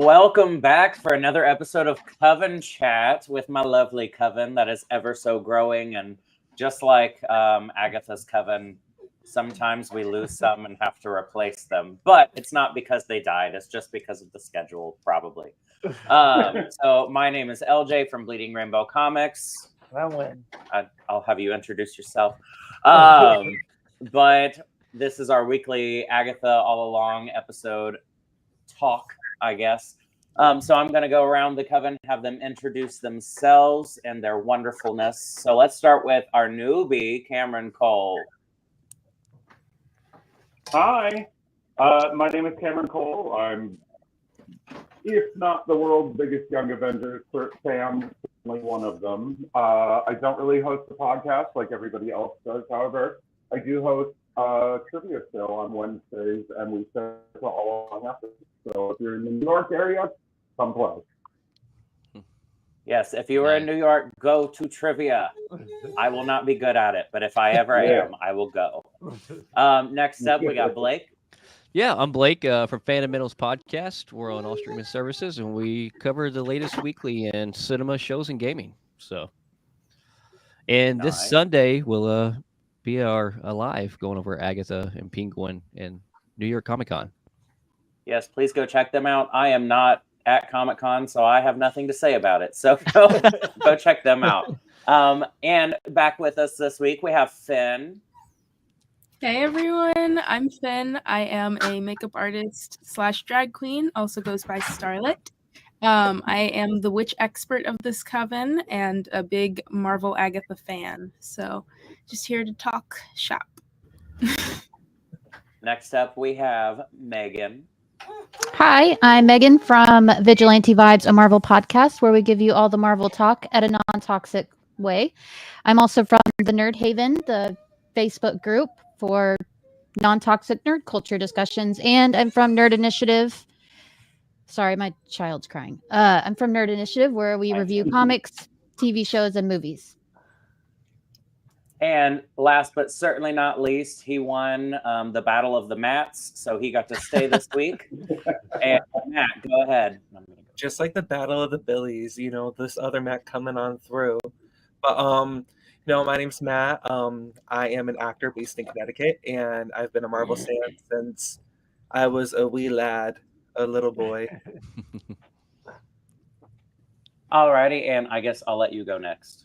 Welcome back for another episode of Coven Chat with my lovely coven that is ever so growing. And just like Agatha's coven, sometimes we lose some and have to replace them. But it's not because they died. It's just because of the schedule, probably. So my name is LJ from Bleeding Rainbow Comics. I'll have you introduce yourself. But this is our weekly Agatha All Along episode talk, I guess. So I'm going to go around the coven, have them introduce themselves and their wonderfulness. So let's start with our newbie, Cameron Cole. Hi, my name is Cameron Cole. I'm, if not the world's biggest Young Avengers fan, certainly one of them. I don't really host a podcast like everybody else does. However, I do host a trivia show on Wednesdays, and we say all along after. So if you're in the New York area, come play. Yes, if you were in New York, go to trivia. I will not be good at it, but if I ever am, I will go. Next up, we got Blake. Yeah, I'm Blake from Fandom Podcast. We're on all streaming services, and we cover the latest weekly in cinema, shows, and gaming. And this Sunday will be our live going over Agatha and Penguin and New York Comic Con. Yes, please go check them out. I am not at Comic Con, so I have nothing to say about it. So go check them out. And back with us this week, we have Finn. Hey everyone, I'm Finn. I am a makeup artist / drag queen, also goes by Starlet. I am the witch expert of this coven and a big Marvel Agatha fan. So just here to talk shop. Next up, we have Megan. Hi, I'm Megan from Vigilante Vibes, a Marvel podcast where we give you all the Marvel talk at a non-toxic way. I'm also from the Nerd Haven, the Facebook group for non-toxic nerd culture discussions, and I'm from Nerd Initiative. Sorry, my child's crying. I'm from Nerd Initiative, where we review comics, TV shows, and movies. And last but certainly not least, he won the Battle of the Mats, so he got to stay this week. And Matt, go ahead. Just like the Battle of the Billies, this other Matt coming on through. But my name's Matt. I am an actor based in Connecticut, and I've been a Marvel fan since I was a wee lad, a little boy. Alrighty, and I guess I'll let you go next.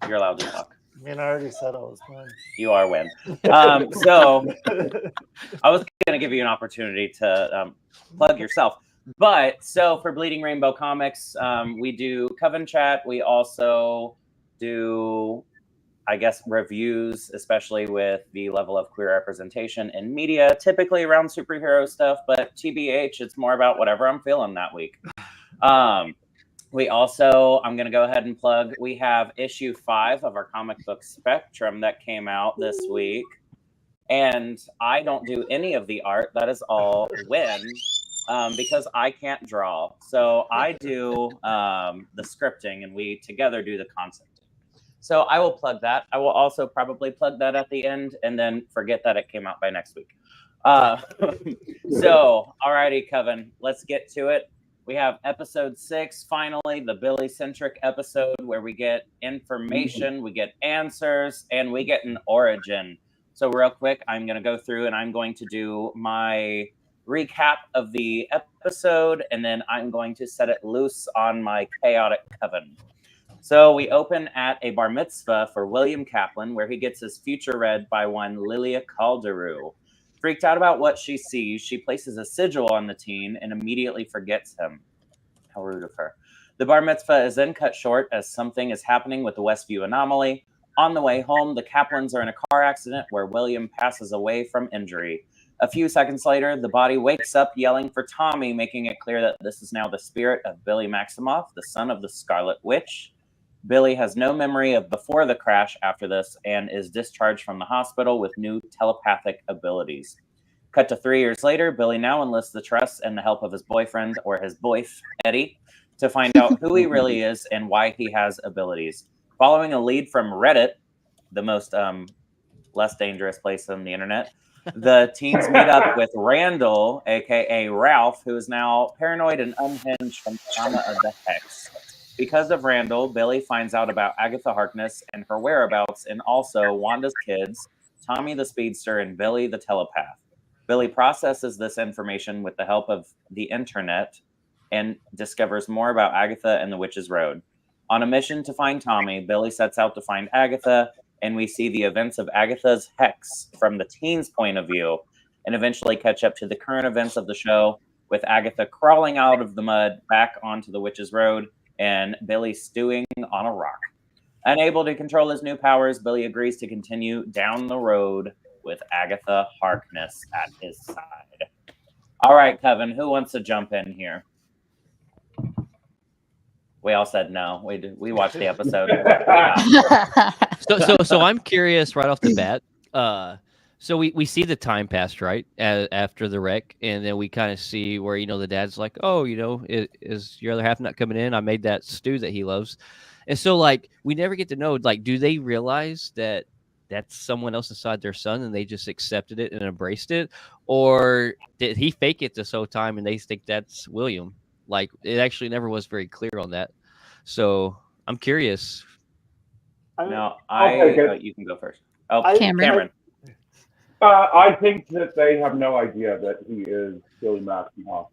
You're allowed to talk. I mean, I already said I was fine. You are win. So I was going to give you an opportunity to plug yourself. But so for Bleeding Rainbow Comics, we do Coven Chat. We also do, I guess, reviews, especially with the level of queer representation in media, typically around superhero stuff. But TBH, it's more about whatever I'm feeling that week. We also, I'm going to go ahead and plug, we have issue 5 of our comic book Spectrum that came out this week. And I don't do any of the art. That is all Win, because I can't draw. So I do the scripting, and we together do the concept. So I will plug that. I will also probably plug that at the end and then forget that it came out by next week. So, alrighty, Coven, let's get to it. We have episode 6, finally, the Billy-centric episode where we get information, we get answers, and we get an origin. So real quick, I'm going to go through and I'm going to do my recap of the episode, and then I'm going to set it loose on my chaotic coven. So we open at a bar mitzvah for William Kaplan, where he gets his future read by one Lilia Calderu. Freaked out about what she sees, she places a sigil on the teen and immediately forgets him. How rude of her. The bar mitzvah is then cut short as something is happening with the Westview anomaly. On the way home, the Kaplans are in a car accident where William passes away from injury. A few seconds later, the body wakes up yelling for Tommy, making it clear that this is now the spirit of Billy Maximoff, the son of the Scarlet Witch. Billy has no memory of before the crash after this and is discharged from the hospital with new telepathic abilities. Cut to 3 years later, Billy now enlists the trust and the help of his boyfriend, or his boyf, Eddie, to find out who he really is and why he has abilities. Following a lead from Reddit, the most less dangerous place on the internet, The teens meet up with Randall, aka Ralph, who is now paranoid and unhinged from the trauma of the hex. Because of Randall, Billy finds out about Agatha Harkness and her whereabouts, and also Wanda's kids, Tommy the speedster, and Billy the telepath. Billy processes this information with the help of the internet and discovers more about Agatha and the Witch's Road. On a mission to find Tommy, Billy sets out to find Agatha, and we see the events of Agatha's hex from the teens' point of view, and eventually catch up to the current events of the show, with Agatha crawling out of the mud back onto the Witch's Road, and Billy stewing on a rock. Unable to control his new powers, Billy agrees to continue down the road with Agatha Harkness at his side. All right, Coven, who wants to jump in here? We all said no. We watched the episode. So I'm curious right off the bat. So we see the time pass, right, after the wreck, and then we kind of see where, the dad's like, oh, is your other half not coming in? I made that stew that he loves. And so, we never get to know, do they realize that that's someone else inside their son and they just accepted it and embraced it? Or did he fake it this whole time and they think that's William? It actually never was very clear on that. So I'm curious. No, you can go first. Oh, Cameron. I think that they have no idea that he is Billy Maximoff.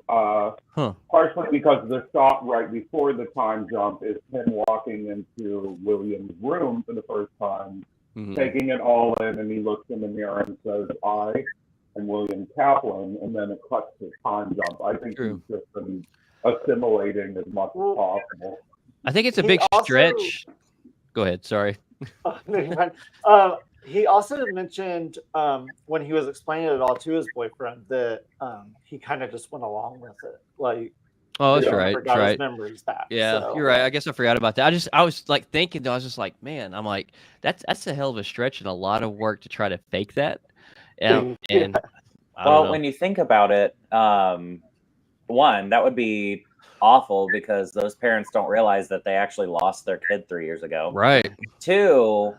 Partially because the shot right before the time jump is him walking into William's room for the first time, taking it all in, and he looks in the mirror and says, I am William Kaplan, and then it cuts to time jump. I think he's just been assimilating as much as possible. I think it's a big stretch. Go ahead, sorry. He also mentioned when he was explaining it all to his boyfriend that he kind of just went along with it. That's right. Forgot That's right. his memories back. Yeah, so. You're right. I guess I forgot about that. I was thinking though. I was just like, man, I'm like, that's a hell of a stretch and a lot of work to try to fake that. And when you think about it, one, that would be awful because those parents don't realize that they actually lost their kid 3 years ago. Right. Two,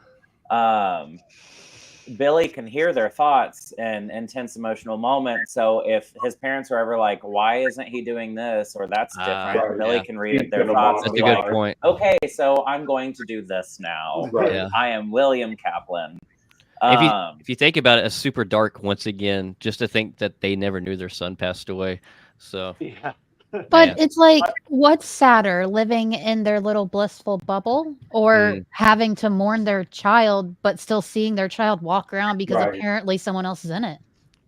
Billy can hear their thoughts and intense emotional moments. So if his parents are ever like, why isn't he doing this or that's different, Billy can read their thoughts. That's a good point. Okay, so I'm going to do this now. Right. Yeah. I am William Kaplan. If you think about it, it's super dark once again, just to think that they never knew their son passed away. So Yeah. But it's what's sadder, living in their little blissful bubble or having to mourn their child, but still seeing their child walk around because apparently someone else is in it.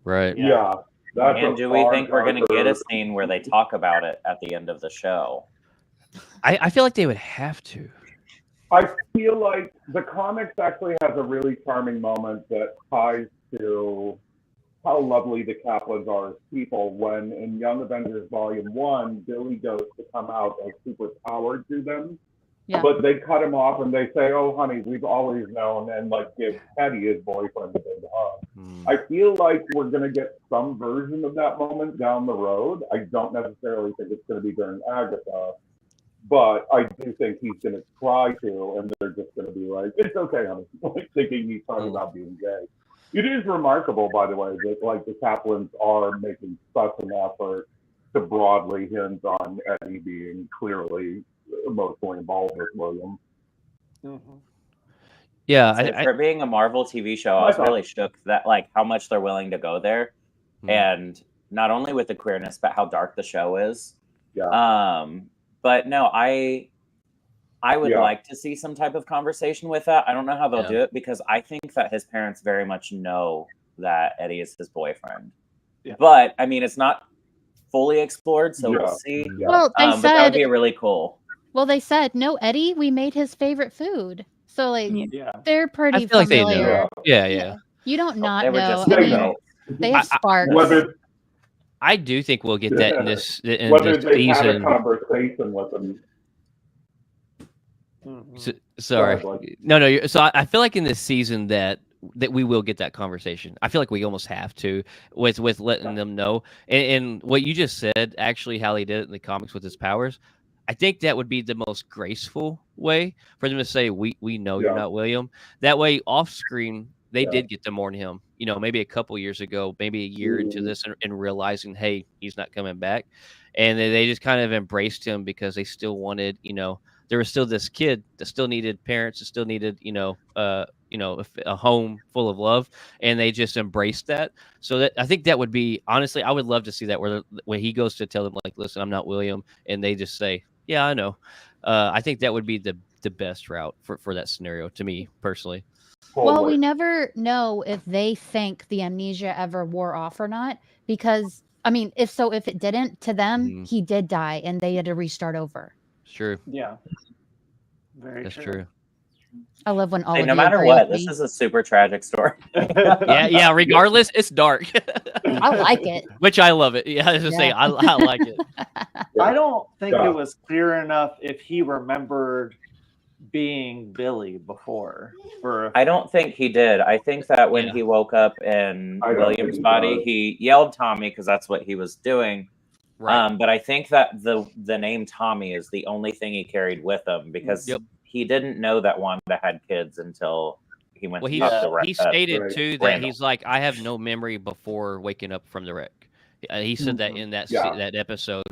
Right. Yeah. And do we think we're going to get a scene where they talk about it at the end of the show? I feel like they would have to. I feel like the comics actually has a really charming moment that ties to how lovely the Kaplans are as people. When in Young Avengers Volume 1, Billy goes to come out as super powered to them. Yeah. But they cut him off and they say, oh, honey, we've always known, and give Teddy, his boyfriend, a big hug. I feel like we're going to get some version of that moment down the road. I don't necessarily think it's going to be during Agatha, but I do think he's going to try to, and they're just going to be like, it's okay, honey, thinking he's talking about being gay. It is remarkable, by the way, that the Kaplans are making such an effort to broadly hinge on Eddie being clearly emotionally involved with William. Yeah, for being a Marvel TV show, I was really shook that how much they're willing to go there, and not only with the queerness, but how dark the show is. Yeah. But no, I would like to see some type of conversation with that. I don't know how they'll do it because I think that his parents very much know that Eddie is his boyfriend. Yeah. But I mean, it's not fully explored, so we'll see. Yeah. Well, they said, but that would be really cool. Well, they said, no, Eddie, we made his favorite food. So they're pretty familiar. Like they know. Yeah. You don't not know. They have sparks. I do think we'll get that in this season. Had a conversation with them. Sorry. No. So I feel like in this season that we will get that conversation. I feel like we almost have to with letting them know. And what you just said, actually, how he did it in the comics with his powers, I think that would be the most graceful way for them to say, we know you're not William. That way, off screen, they did get to mourn him. maybe a couple years ago, maybe a year into this, and realizing, hey, he's not coming back, and they just kind of embraced him because they still wanted, there was still this kid that still needed parents, that still needed, a home full of love, and they just embraced that. So that, I think that would be, honestly, I would love to see that where when he goes to tell them, like, listen, I'm not William, and they just say, yeah, I know. I think that would be the best route for that scenario, to me personally. Well, we never know if they think the amnesia ever wore off or not, because I mean, if it didn't, to them, he did die and they had to restart over. It's true. Yeah. That's true. I love when all of no you matter agree what, with this me. is a super tragic story. Yeah. Regardless, it's dark. I like it. Which I love it. Yeah, I was just saying, I like it. I don't think it was clear enough if he remembered being Billy before. I don't think he did. I think that when he woke up in William's body, he yelled Tommy because that's what he was doing. Right. But I think that the name Tommy is the only thing he carried with him, because he didn't know that Wanda had kids until he went to talk to he stated too that he's like, I have no memory before waking up from the wreck. He said that in that episode.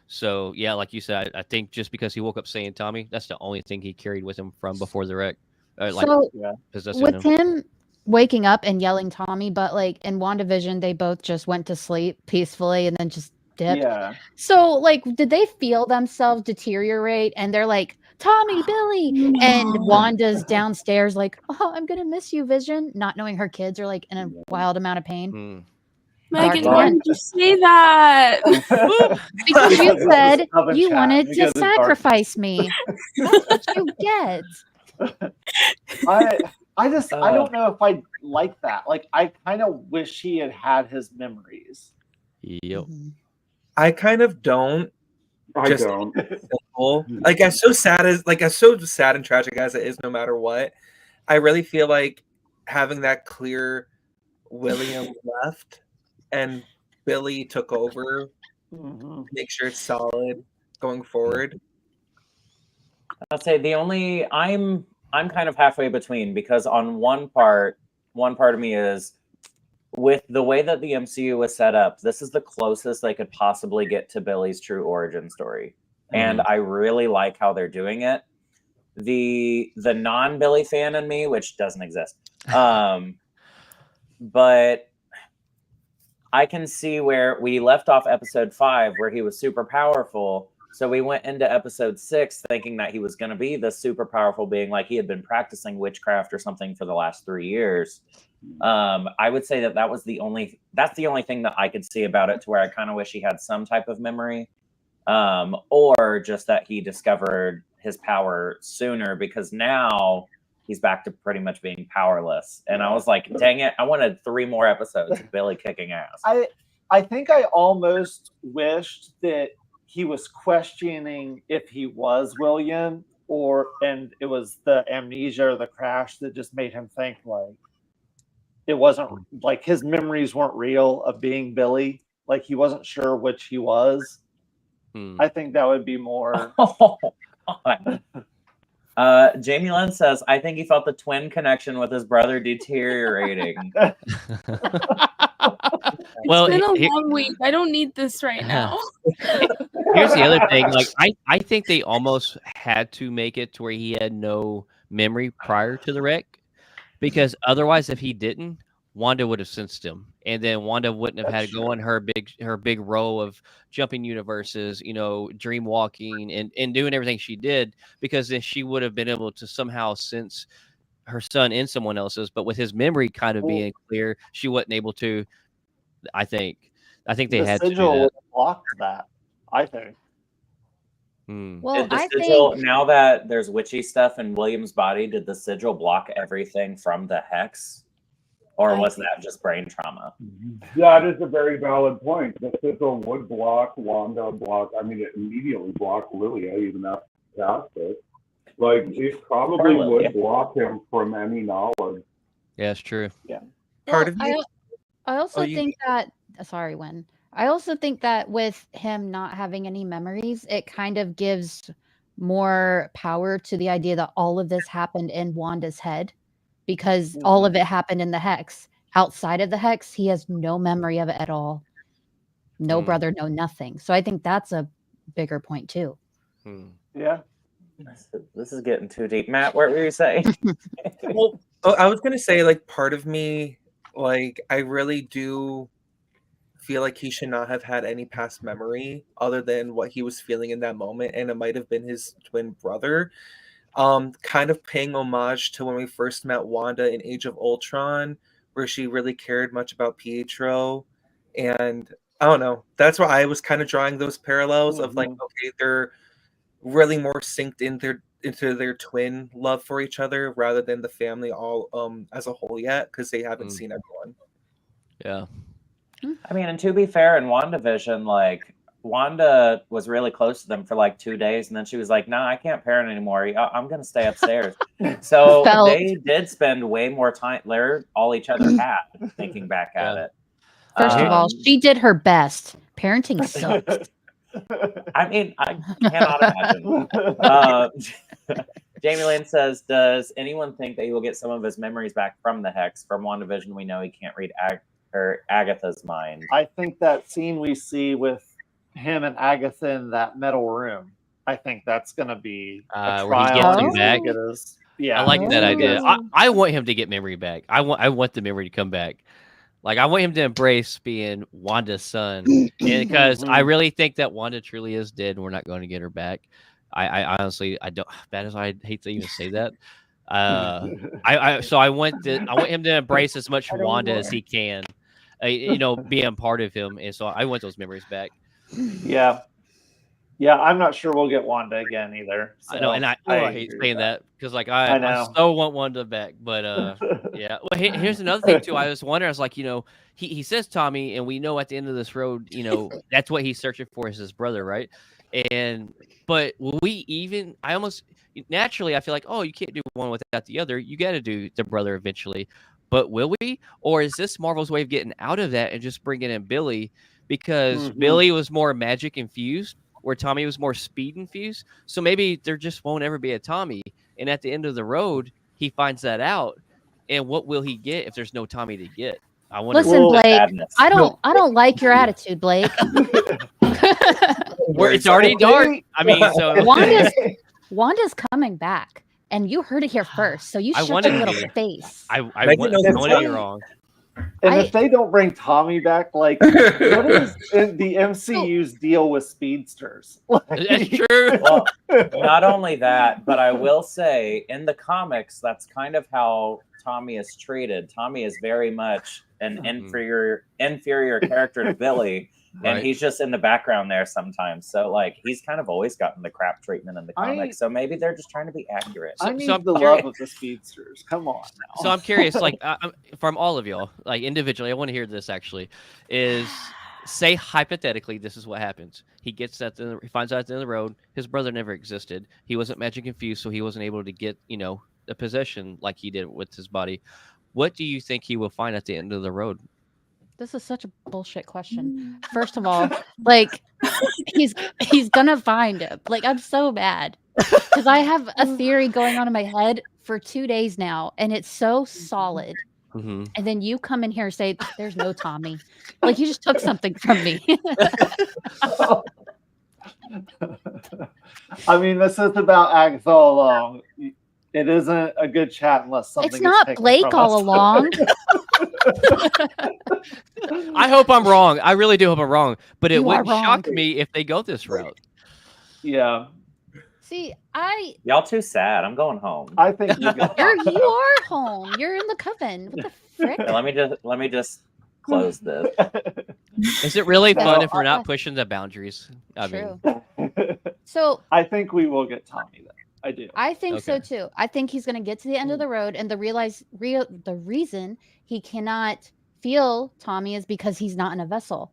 So yeah, like you said, I think just because he woke up saying Tommy, that's the only thing he carried with him from before the wreck. With him waking up and yelling Tommy, but like in WandaVision, they both just went to sleep peacefully and then just dipped. Yeah. So like, did they feel themselves deteriorate and they're like, Tommy, Billy, and Wanda's downstairs like, oh, I'm gonna miss you, Vision, not knowing her kids are like in a wild amount of pain. Megan, why did you say that? Because you said you wanted to sacrifice me. That's what you get. I don't know if I like that. Like, I kind of wish he had his memories. Yep. I kind of don't. I don't. Like, as sad and tragic as it is, no matter what, I really feel like having that clear William left and Billy took over, make sure it's solid going forward. I'll say I'm kind of halfway between, because on one part of me is, with the way that the MCU was set up, this is the closest they could possibly get to Billy's true origin story. And I really like how they're doing it. The non-Billy fan in me, which doesn't exist, but I can see where we left off episode 5, where he was super powerful. So we went into episode 6 thinking that he was going to be the super powerful being, like he had been practicing witchcraft or something for the last 3 years. I would say that's the only thing that I could see about it, to where I kind of wish he had some type of memory, or just that he discovered his power sooner, because now he's back to pretty much being powerless. And I was like, dang it, I wanted 3 more episodes of Billy kicking ass. I think I almost wished that he was questioning if he was William, and it was the amnesia or the crash that just made him think like it wasn't, like his memories weren't real of being Billy. Like he wasn't sure which he was. I think that would be more. Jamie Lynn says, I think he felt the twin connection with his brother deteriorating. Well, it's been a long week. I don't need this right now. Here's the other thing. Like, I think they almost had to make it to where he had no memory prior to the wreck, because otherwise, if he didn't, Wanda would have sensed him, and then Wanda wouldn't have had to go on her big row of jumping universes, dream walking and doing everything she did, because then she would have been able to somehow sense her son in someone else's. But with his memory kind of being clear, she wasn't able to. I think they had to do that. Blocked that. I think. Well, I think now that there's witchy stuff in William's body, did the sigil block everything from the hex? Or was that just brain trauma? That is a very valid point. The sigil would block Wanda, it immediately blocked Lilia, even after past it. Like, it probably would block him from any knowledge. Yeah, it's true. Yeah. Part of me. I also think that. Sorry, Wen. I also think that with him not having any memories, it kind of gives more power to the idea that all of this happened in Wanda's head, because all of it happened in the hex. outside of the hex, he has no memory of it at all. No brother, no nothing. So I think that's a bigger point too. Yeah. This is getting too deep. Matt, what were you saying? Well, I was gonna say, like, part of me, like, I really do feel like he should not have had any past memory other than what he was feeling in that moment, and it might have been his twin brother. Kind of paying homage to when we first met Wanda in Age of Ultron, where she really cared much about Pietro, and I don't know. That's why I was kind of drawing those parallels of like, okay, they're really more synced into their twin love for each other rather than the family all as a whole yet, because they haven't seen everyone. Yeah. I mean, and to be fair, in WandaVision, like, Wanda was really close to them for like 2 days, and then she was like, "No, I can't parent anymore. I'm gonna stay upstairs." So they did spend way more time. They're all each other had, thinking back at it. First of all, she did her best. Parenting sucks. I mean, I cannot imagine. Jamie Lynn says, "Does anyone think that he will get some of his memories back from the hex? From WandaVision, we know he can't read Agatha's mind." I think that scene we see with him and Agatha in that metal room, I think that's going to be a where he trial. gets him back. Yeah, I like that idea. I want him to get memory back. I want the memory to come back. Like, I want him to embrace being Wanda's son, because I really think that Wanda truly is dead, and we're not going to get her back. I honestly, I don't. That is, I hate to even say that. So I want him to embrace as much Wanda as he can, being part of him, and so I want those memories back. Yeah, I'm not sure we'll get Wanda again either. So I know, and I hate saying that because, like, I so want Wanda back, but yeah. Well, here's another thing too. I was wondering, I was like, he says Tommy, and we know at the end of this road, that's what he's searching for, is his brother, right? But will we even? I almost naturally, I feel like, oh, you can't do one without the other. You got to do the brother eventually. But will we? Or is this Marvel's way of getting out of that and just bringing in Billy? Because Billy was more magic infused, where Tommy was more speed infused. So maybe there just won't ever be a Tommy. And at the end of the road, he finds that out. And what will he get if there's no Tommy to get? I wonder. Listen, Blake, I don't like your attitude, Blake. It's already dark. I mean, so Wanda's coming back. And you heard it here first, so you shut your little face. I want to be wrong. And if they don't bring Tommy back, like, what is the MCU's deal with speedsters? That's true. Well, not only that, but I will say, in the comics, that's kind of how Tommy is treated. Tommy is very much an inferior character to Billy. And he's just in the background there sometimes. So, like, he's kind of always gotten the crap treatment in the comics. So maybe they're just trying to be accurate. I need the love of the speedsters. Come on now. So I'm curious, like, from all of y'all, like, individually, I want to hear this, actually, is, say, hypothetically, this is what happens. He gets he finds out at the end of the road, his brother never existed. He wasn't magic infused, so he wasn't able to get, the possession like he did with his body. What do you think he will find at the end of the road? This is such a bullshit question. First of all, like, he's gonna find him. Like, I'm so mad because I have a theory going on in my head for 2 days now, and it's so solid. And then you come in here and say, "There's no Tommy." Like, you just took something from me. I mean, this is about Agatha All Along. It isn't a good chat unless something. It's not Blake all along. I hope I'm wrong. I really do hope I'm wrong. But it wouldn't shock me if they go this route. Yeah. See, y'all too sad. I'm going home. I think you are home. You're in the Coven. What the frick? Let me just close this. Is it really fun if we're not pushing the boundaries? True. So I think we will get Tommy then. I do. I think so too. I think he's going to get to the end of the road, and the reason he cannot feel Tommy is because he's not in a vessel.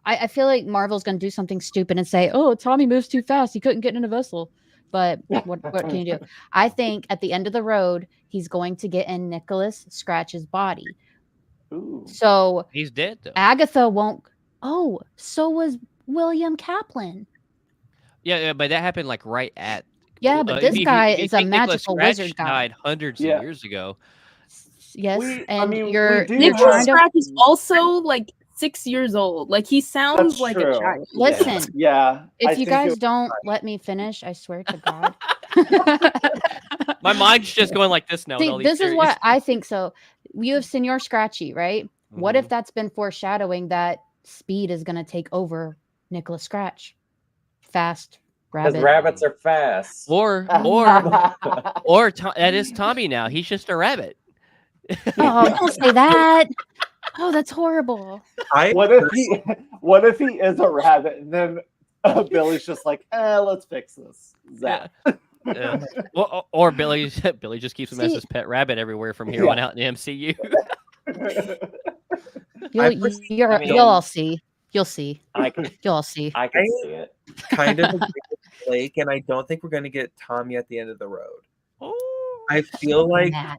I feel like Marvel's going to do something stupid and say, "Oh, Tommy moves too fast. He couldn't get in a vessel." But what can you do? I think at the end of the road, he's going to get in Nicholas Scratch's body. Ooh. So he's dead though. Agatha won't. Oh, so was William Kaplan. Yeah, but that happened like right at. Yeah, but this guy is a magical wizard guy. Died hundreds of years ago. Yes, I and mean, we you're do you're have- trying to Scratch is also like 6 years old. Like he sounds That's like true. a child. listen. Yeah. I If you think guys it- don't let me finish, I swear to God. My mind's just going like this now. with all See, these this is theories. what I think. So you have Senor Scratchy, right? What if Mhm. that's been foreshadowing that Speed is going to take over Nicholas Scratch? Fast Because rabbit. rabbits are fast. Or that is Tommy now. He's just a rabbit. Oh, don't say that. Oh, that's horrible. What if he is a rabbit and then Billy's just like, let's fix this. Zap. Yeah. Well, or Billy just keeps him as See- his pet rabbit everywhere from here on out in the MCU. You'll all see. You'll see. I can You'll all see. I can see it. Kind of agree with Blake, and I don't think we're going to get Tommy at the end of the road. I feel like Matt.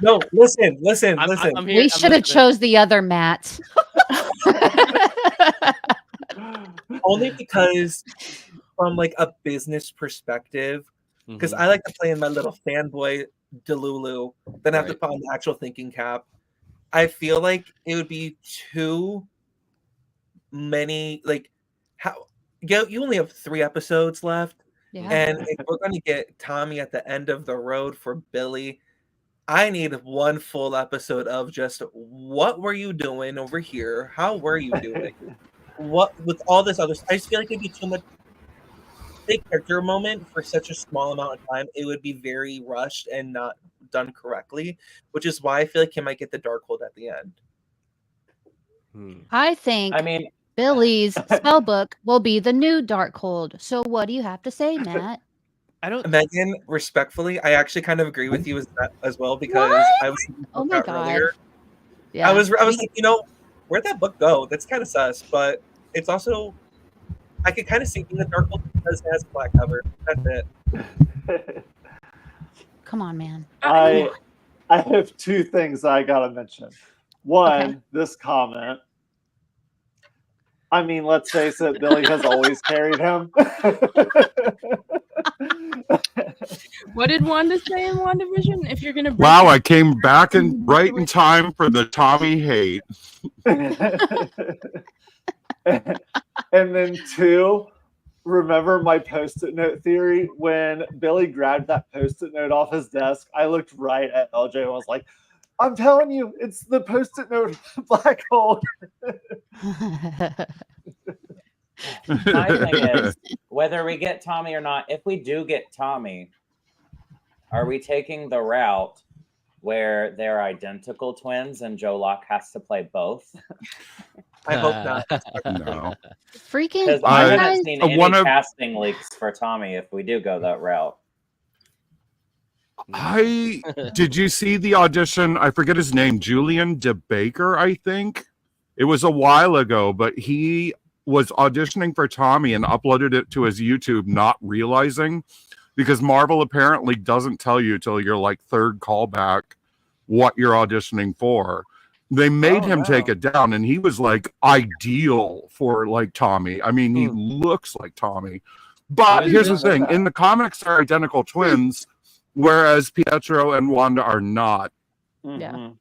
no. Listen. I'm here, We I'm should have listening. chose the other Matt. Only because from like a business perspective, because Mhm. I like to play in my little fanboy Delulu, then I have to Right. put on the actual thinking cap. I feel like it would be too many. Like how you only have 3 episodes left, Yeah. and if we're going to get Tommy at the end of the road for Billy, I need one full episode of just what were you doing over here? How were you doing? What with all this other stuff? I just feel like it'd be too much big character moment for such a small amount of time. It would be very rushed and not done correctly, which is why I feel like he might get the Darkhold at the end. I think I mean, Billy's spell book will be the new Darkhold. So what do you have to say, Matt? I don't. Megan, respectfully, I actually kind of agree with you as well because What? I was Oh my God. earlier. Yeah. I was like, where'd that book go? That's kind of sus, but it's also I could kind of see in the Darkhold because it has a black cover. That's it. Come on, man. I have 2 things I gotta mention. One, this comment. I mean, let's face it, Billy has always carried him. What did Wanda say in WandaVision? If you're gonna break Wow, it- I came back right in time for the Tommy hate. And then 2, remember my post-it note theory? When Billy grabbed that post-it note off his desk, I looked right at LJ and was like, I'm telling you, it's the post-it note black hole. my thing is, whether we get Tommy or not, if we do get Tommy, are we taking the route where they're identical twins and Joe Locke has to play both? I hope not. No. Freaking Because I- I you haven't guys- seen any one of- casting leaks for Tommy if we do go that route. Did you see the audition? I forget his name, Julian DeBaker, I think. It was a while ago, but he was auditioning for Tommy and uploaded it to his YouTube, not realizing, because Marvel apparently doesn't tell you till your like 3rd callback what you're auditioning for. They made him take it down, and he was like ideal for like Tommy. I mean, he looks like Tommy. But I here's the didn't know thing: that. in the comics, they're identical twins, whereas Pietro and Wanda are not. Yeah.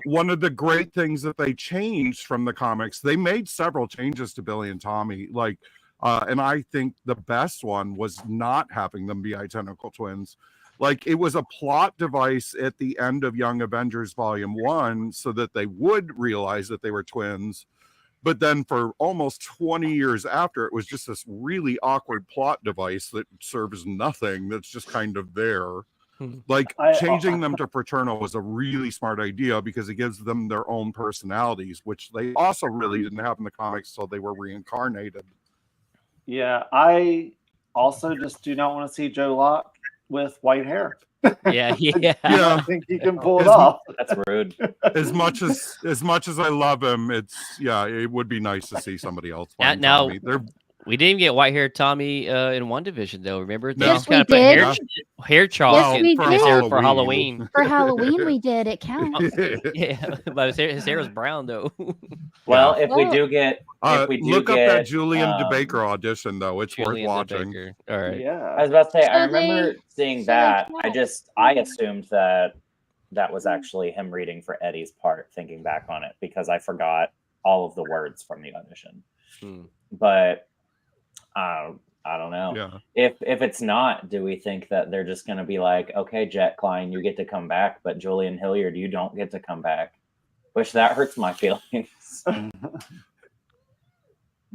One of the great things that they changed from the comics, they made several changes to Billy and Tommy. Like, and I think the best one was not having them be identical twins. Like, it was a plot device at the end of Young Avengers Volume 1 so that they would realize that they were twins. But then for almost 20 years after, it was just this really awkward plot device that serves nothing. That's just kind of there. Like, changing them to fraternal was a really smart idea because it gives them their own personalities, which they also really didn't have in the comics until they were reincarnated. Yeah, I also just do not want to see Joe Locke with white hair. Yeah. I don't think he can pull it As- off. That's rude. As much as I love him, it would be nice to see somebody else playing Now, Tommy. They're we didn't even get white haired Tommy in WandaVision though. Remember? They No. just Yes, we kind of put did. hair chalk Yes, we in his did. hair for Halloween. For Halloween, we did. It counts. Yeah, but his hair was brown though. Well, if we do get, look up that Julian DeBaker audition though; it's Julian worth watching. DeBaker. All right. Yeah. I was about to say, I So they- remember seeing so they that. count. I assumed that that was actually him reading for Eddie's part, thinking back on it, because I forgot all of the words from the audition. But I don't know. Yeah. If it's not, do we think that they're just going to be like, okay, Jet Klein, you get to come back, but Julian Hilliard, you don't get to come back? Which that hurts my feelings.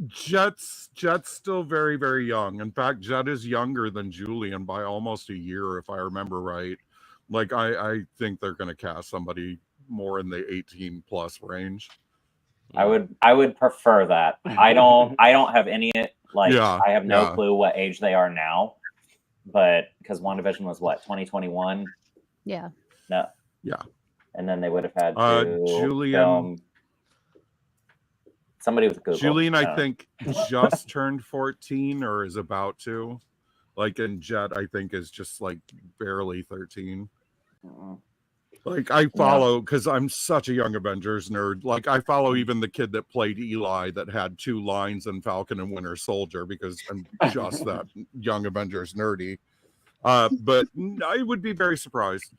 Jet's still very, very young. In fact, Jet is younger than Julian by almost a year, if I remember right. Like, I think they're going to cast somebody more in the 18 plus range. I would prefer that. I don't have any, like, Yeah, I have no clue what age they are now, but because WandaVision was what, 2021? Yeah. No. Yeah. And then they would have had to Julian. Somebody with Google. Julian, I think, just turned 14 or is about to. Like, and Jet, I think, is just like barely 13. Like, I follow, because I'm such a Young Avengers nerd. Like, I follow even the kid that played Eli that had 2 lines in Falcon and Winter Soldier, because I'm just that Young Avengers nerdy. But I would be very surprised.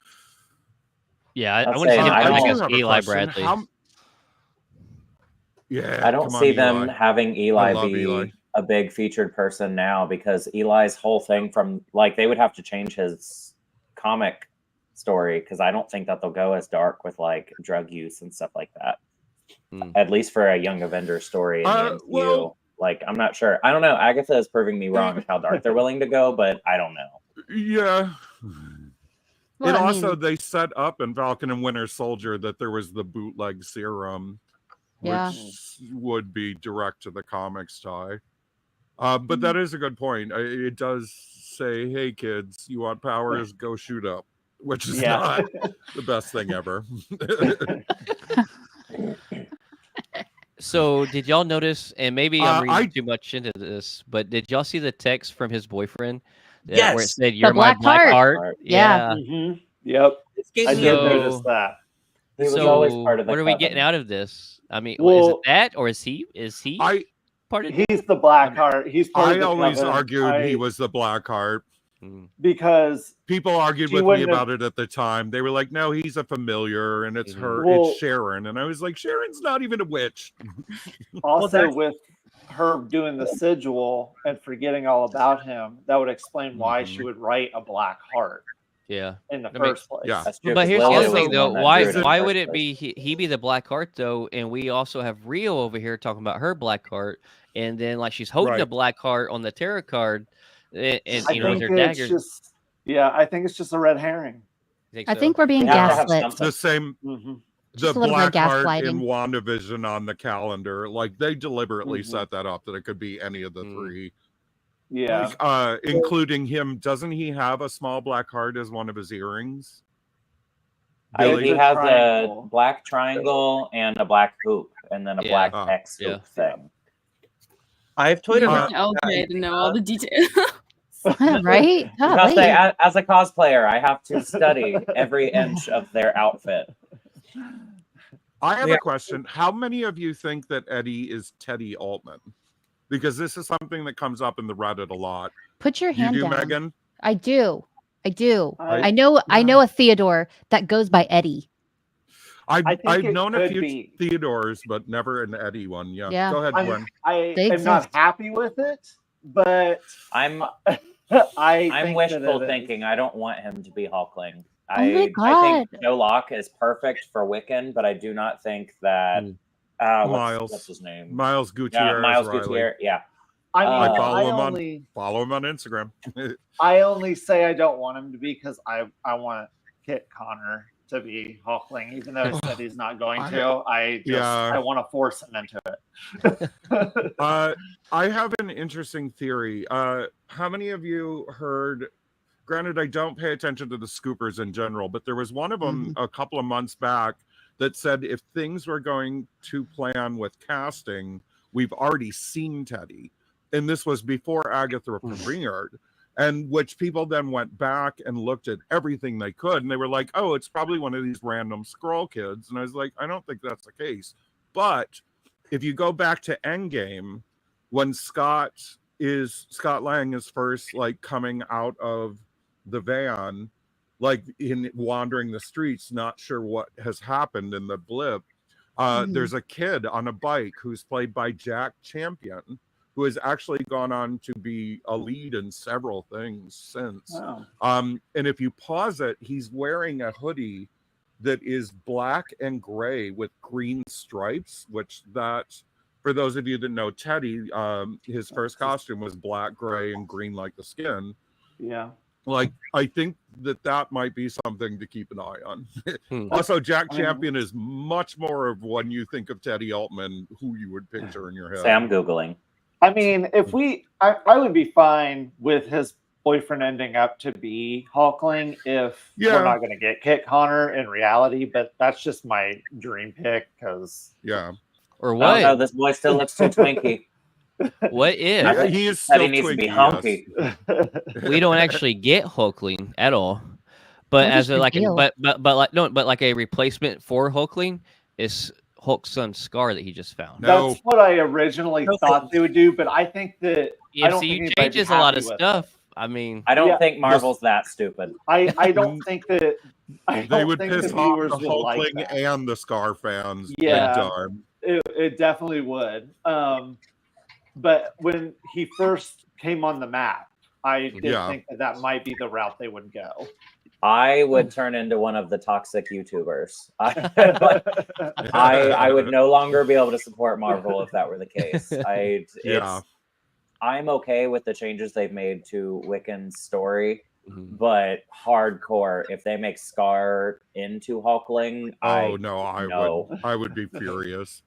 Yeah, I want to see him as Eli Bradley. Yeah, I don't see them Eli. having Eli be Eli. a big featured person now, because Eli's whole thing from, like, they would have to change his comic story, because I don't think that they'll go as dark with like drug use and stuff like that. At least for a Young Avengers story in the MCU. Like, I'm not sure. I don't know. Agatha is proving me wrong with how dark they're willing to go, but I don't know. Yeah. Well, and also, they set up in Falcon and Winter Soldier that there was the bootleg serum, which would be direct to the comics tie. But that is a good point. It does say, hey, kids, you want powers? Go shoot up, which is not the best thing ever. So, did y'all notice, and maybe I'm reading too much into this, but did y'all see the text from his boyfriend? Yes. Where it said, "You're my Black black Heart." heart." Yeah. Yep. I did So- notice that. He was So, always part of the what are we Coven. getting out of this? I mean, is Well, it that, or is he part of it? He's the Black Heart. He's part of I the always Coven. argued he was the Black Heart. Because People argued She with me wouldn't about it at the time. They were like, no, he's a familiar, and it's her, Well- it's Sharon. And I was like, Sharon's not even a witch. also with her doing the sigil and forgetting all about him, that would explain why she would write a Black Heart Yeah. in the I mean, first place. yeah. That's true, But 'cause here's the Lily other was thing, the though. one that drew it in Why the would first it be he be the Black Heart though? And we also have Rio over here talking about her Black Heart, and then like she's holding Right. a Black Heart on the tarot card, and I you know with think her it's dagger. just I think it's just a red herring. I think we're being They have to have gaslit. something. The same, Just the a little bit of Black Heart in gaslighting. WandaVision on the calendar. Like, they deliberately set that up that it could be any of the three. Yeah. Like, including him. Doesn't he have a small black heart as one of his earrings? Billy? He It's a has triangle. a black triangle and a black hoop, and then a black X hoop thing. I've toyed Leave it around. to LJ to know all the details. Right? I'll Golly. say, as a cosplayer, I have to study every inch of their outfit. I have a question. How many of you think that Eddie is Teddy Altman? Because this is something that comes up in the Reddit a lot. Put your You hand do, down. Megan? I do. I- I know a Theodore that goes by Eddie. I think I've it known a could few be. Theodores, but never an Eddie one. Yeah. Yeah. Go ahead, Gwen. I They am not exist. happy with it, but I'm I'm wishful thinking. I don't want him to be Hulkling. Oh my I think God. Joe Locke is perfect for Wiccan, but I do not think that Miles. what's his name? Miles Gutierrez. Yeah, Miles Riley. Gutierrez. Yeah. I mean, I follow him on Instagram. I only say I don't want him to be because I want Kit Connor to be Hulkling, even though he said he's not going to. I want to force him into it. I have an interesting theory. How many of you heard? Granted, I don't pay attention to the scoopers in general, but there was one of them a couple of months back that said if things were going to plan with casting, we've already seen Teddy. And this was before Agatha premiered, and which people then went back and looked at everything they could, and they were like, oh, it's probably one of these random Skrull kids. And I was like, I don't think that's the case. But if you go back to Endgame, when Scott Lang is first like coming out of the van, like in wandering the streets, not sure what has happened in the blip. There's a kid on a bike who's played by Jack Champion, who has actually gone on to be a lead in several things since. Wow. And if you pause it, he's wearing a hoodie that is black and gray with green stripes, which that, for those of you that know Teddy, his first costume was black, gray, and green like the skin. Yeah. Like, I think that might be something to keep an eye on. Also, Jack Champion is much more of when you think of Teddy Altman, who you would picture in your head. Say I'm Googling. I mean, if I would be fine with his boyfriend ending up to be Hulkling if we're not going to get Kit Connor in reality, but that's just my dream pick because or what? Oh, this boy still looks too twinky. What if he is still he needs to be twinky, hunky? yes. we don't actually get Hulkling at all, but What as is a, the like deal? but like a replacement for Hulkling is Hulk's son Scar that he just found. No. that's what I originally thought they would do. But I think that I don't MCU think anybody'd be changes a lot of happy with stuff. I mean, I don't Yeah. think Marvel's that stupid. I don't think that They would think piss the off viewers the would like Hulkling that. and the Scar fans. Yeah. Big time. It definitely would. But when he first came on the map, I did think that might be the route they would go. I would turn into one of the toxic YouTubers. I would no longer be able to support Marvel if that were the case. I'm okay with the changes they've made to Wiccan's story, but hardcore, if they make Scar into Hulkling, I would be furious.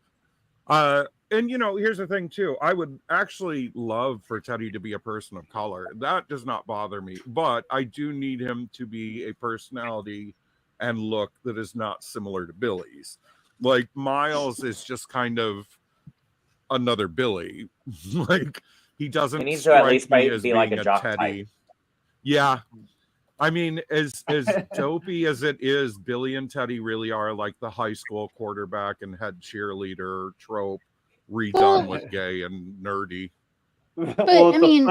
And here's the thing too. I would actually love for Teddy to be a person of color. That does not bother me, but I do need him to be a personality and look that is not similar to Billy's. Like Miles is just kind of another Billy. Like he doesn't. He needs to at least be like being a jock Teddy. type. Yeah. I mean, as dopey as it is, Billy and Teddy really are like the high school quarterback and head cheerleader trope redone with gay and nerdy. But I mean,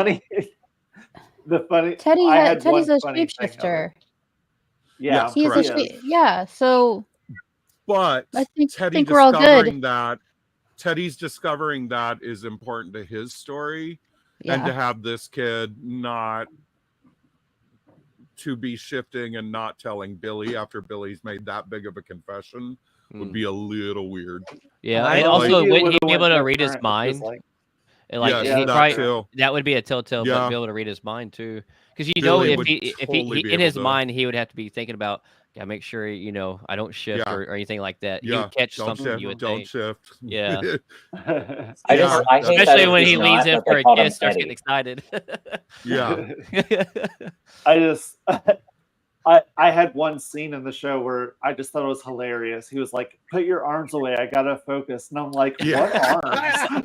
the funny Teddy's a shapeshifter. Yeah, he's so. But I Teddy think we're all good. Teddy's discovering that is important to his story, and to have this kid not to be shifting and not telling Billy after Billy's made that big of a confession would be a little weird. Yeah, and also wouldn't he be able to read his mind? That would be a telltale, but be able to read his mind too, because if he in his mind he would have to be thinking about, make sure I don't shift or anything like that. You catch something you would think. Shift. Yeah. I hate especially when he leans in for a kiss, starts getting excited. Yeah. I had one scene in the show where I just thought it was hilarious. He was like, "Put your arms away. I gotta focus." And I'm like, "What arms?"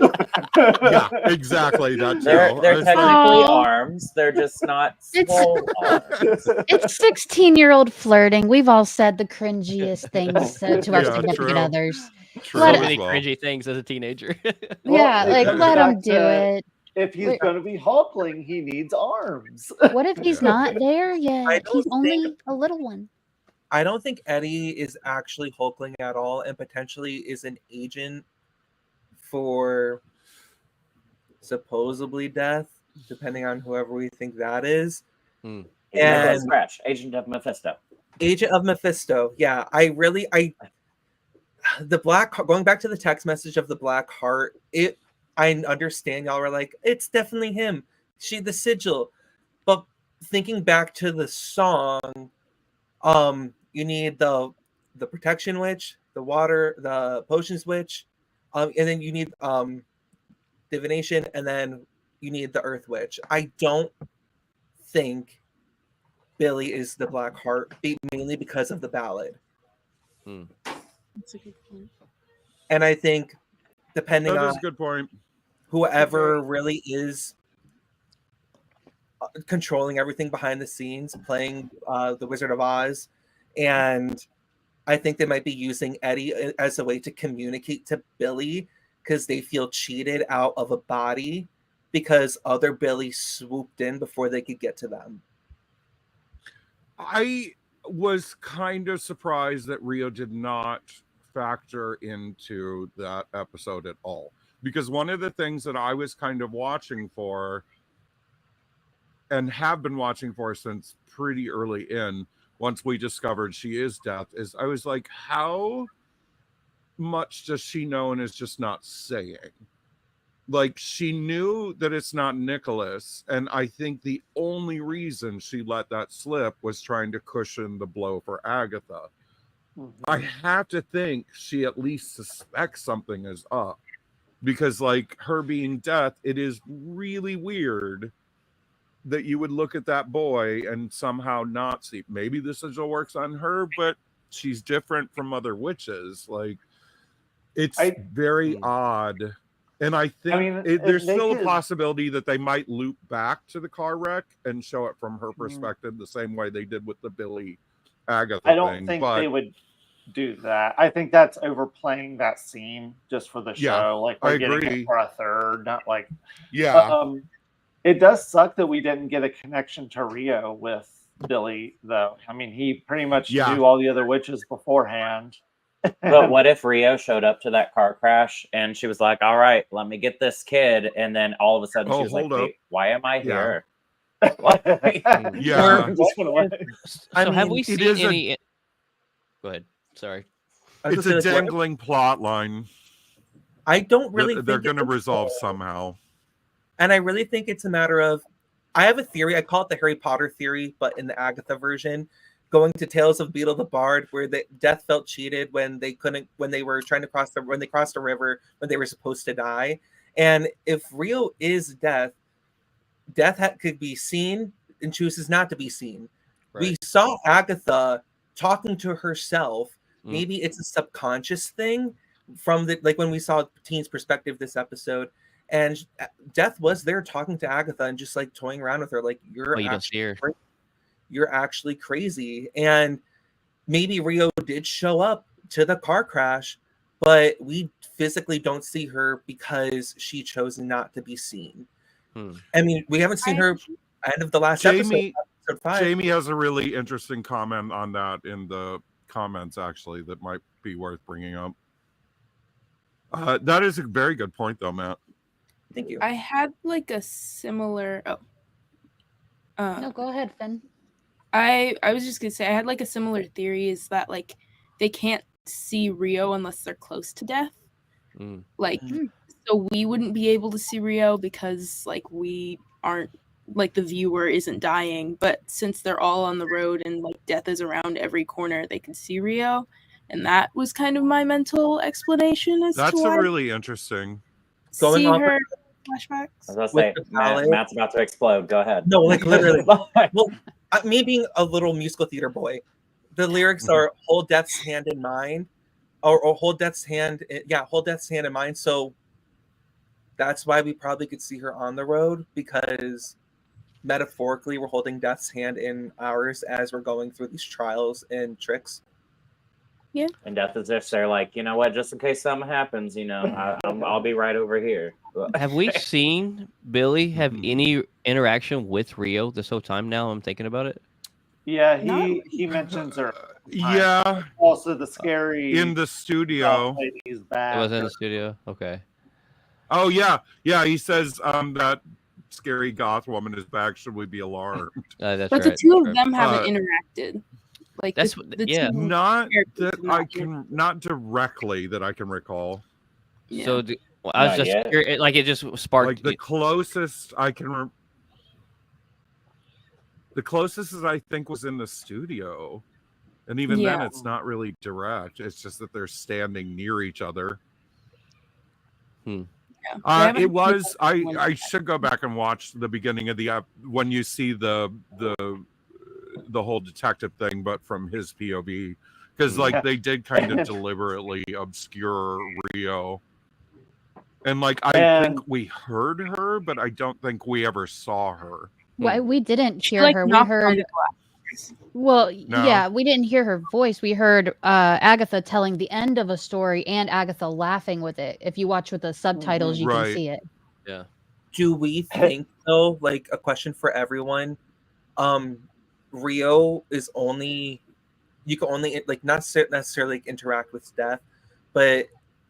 Yeah, exactly. That's they're technically arms. They're just not small arms. It's 16-year-old flirting. We've all said the cringiest things to our significant others. So many cringy things as a teenager. Let him do it. If he's going to be Hulkling, he needs arms. What if he's not there yet? He's only a little one. I don't think Eddie is actually Hulkling at all, and potentially is an agent for supposedly death, depending on whoever we think that is. And Agent of Mephisto. Agent of Mephisto. Yeah, going back to the text message of the Black Heart, I understand y'all were like, it's definitely him. The sigil. But thinking back to the song, you need the protection witch, the water, the potions witch, and then you need divination, and then you need the earth witch. I don't think Billy is the Black Heart, mainly because of the ballad. That's a good point. And I think depending that on is a good point. Whoever really is controlling everything behind the scenes, playing the Wizard of Oz, and I think they might be using Eddie as a way to communicate to Billy because they feel cheated out of a body because other Billy swooped in before they could get to them. I was kind of surprised that Rio did not factor into that episode at all. Because one of the things that I was kind of watching for and have been watching for since pretty early in, once we discovered she is Death, is I was like, how much does she know and is just not saying? Like, she knew that it's not Nicholas, and I think the only reason she let that slip was trying to cushion the blow for Agatha. I have to think she at least suspects something is up, because like her being Death, it is really weird that you would look at that boy and somehow not see. Maybe the sigil works on her, but she's different from other witches. Like, it's very odd. And I think there's still a possibility that they might loop back to the car wreck and show it from her perspective, the same way they did with the Billy Agatha thing. I don't think they would do that. I think that's overplaying that scene just for the show. Like, we're getting it for a third, not like... Yeah. It does suck that we didn't get a connection to Rio with Billy, though. I mean, he pretty much knew all the other witches beforehand. But what if Rio showed up to that car crash and she was like, all right, let me get this kid. And then all of a sudden she was like, wait, why am I here? Yeah. So have we seen any... Go ahead. Sorry. It's a dangling plot line. I don't really they're going to resolve somehow. And I really think it's a matter of, I have a theory. I call it the Harry Potter theory, but in the Agatha version, going to Tales of Beetle the Bard, where the Death felt cheated when they were trying to cross when they crossed a river when they were supposed to die. And if Rio is Death, could be seen and chooses not to be seen. Right. We saw Agatha talking to herself. Maybe it's a subconscious thing from when we saw Teen's perspective this episode. And Death was there talking to Agatha and just like toying around with her, like, you're actually crazy. And maybe Rio did show up to the car crash, but we physically don't see her because she chose not to be seen. I mean, we haven't seen her end of the last episode 5. Jamie has a really interesting comment on that in the comments, actually, that might be worth bringing up. That is a very good point, though, Matt. Thank you. I had like a similar. No, go ahead, Finn. I was just gonna say I had like a similar theory, is that like they can't see Rio unless they're close to Death. So we wouldn't be able to see Rio because like we aren't, like, the viewer isn't dying. But since they're all on the road and like Death is around every corner, they can see Rio, and that was kind of my mental explanation as That's to why. a really interesting. See her flashbacks. I was going to say, Matt's about to explode. Go ahead. No, like literally. Well, me being a little musical theater boy, the lyrics are hold Death's hand in mind, or hold Death's hand. Hold Death's hand in mind. So that's why we probably could see her on the road, because metaphorically we're holding Death's hand in ours as we're going through these trials and tricks. Yeah. And Death is just there, like, you know what? Just in case something happens, you know, I'll be right over here. Have we seen Billy have any interaction with Rio this whole time? Now I'm thinking about it. Yeah, he mentions her. Yeah. Also, the scary in the studio. Lady's back. It was in the studio. Okay. Oh yeah. He says that scary goth woman is back. Should we be alarmed? That's but right. the two of them haven't interacted. Like that's not that I can, not directly that I can recall. Yeah. So I was just curious, like, it just sparked. Like the closest I can. The closest is, I think, was in the studio, and even then, it's not really direct. It's just that they're standing near each other. It was. I should go back and watch the beginning of the when you see the whole detective thing, but from his POV, because like they did kind of deliberately obscure Rio, and like I think we heard her, but I don't think we ever saw her. Well, we didn't hear her. We heard. Well, yeah, we didn't hear her voice. We heard Agatha telling the end of a story and Agatha laughing with it. If you watch with the subtitles, you can see it. Yeah. Do we think, though, like, a question for everyone, Rio is only you could only like not necessarily like, interact with death, but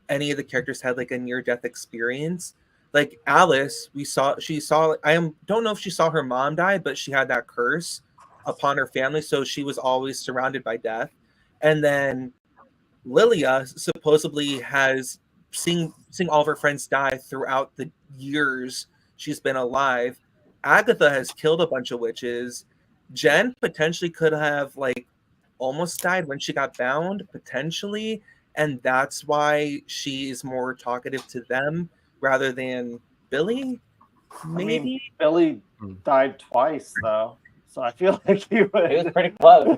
any of the characters had like a near-death experience. Like Alice, don't know if she saw her mom die, but she had that curse upon her family, so she was always surrounded by death. And then Lilia supposedly has seen all of her friends die throughout the years she's been alive. Agatha has killed a bunch of witches. Jen potentially could have like almost died when she got bound, potentially, and that's why she is more talkative to them rather than Billy. Maybe I mean, Billy died twice though, so I feel like he would. He was pretty close.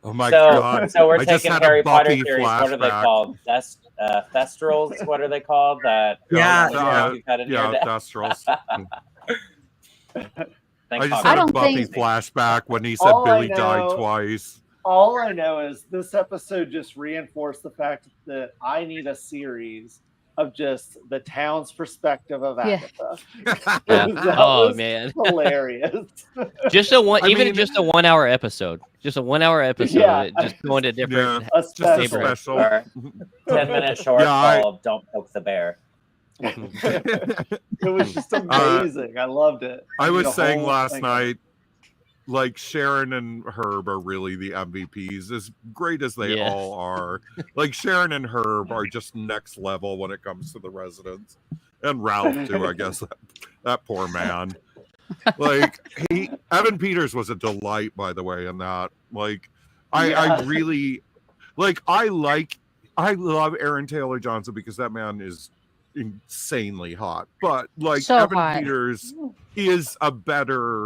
Oh my god! So we're I just taking had a Harry Potter Buffy theories. What are they flashback. called? Thestrals? What are they called? That Thestrals. I just I had a don't Buffy think- flashback when he said All I Billy died know- twice. All I know is this episode just reinforced the fact that I need a series of just the town's perspective of Yeah. Agatha. Yeah. That Oh was man, hilarious. just a one, I even mean- just a 1 hour episode, just a 1 hour episode, Yeah. just going to different. Yeah. A Just a special. Neighborhood. special. Or 10-minute short Yeah, called "Don't Poke the Bear." It was just amazing. I loved it. I was The saying whole last thing. night, like Sharon and Herb are really the MVPs, as great as they Yeah. all are. Like Sharon and Herb are just next level when it comes to the residents, and Ralph too. I guess that poor man. Like Evan Peters was a delight, by the way, in that. Like, I Yeah. really I love Aaron Taylor Johnson because that man is insanely hot. But like So Evan hot. Peters, he is a better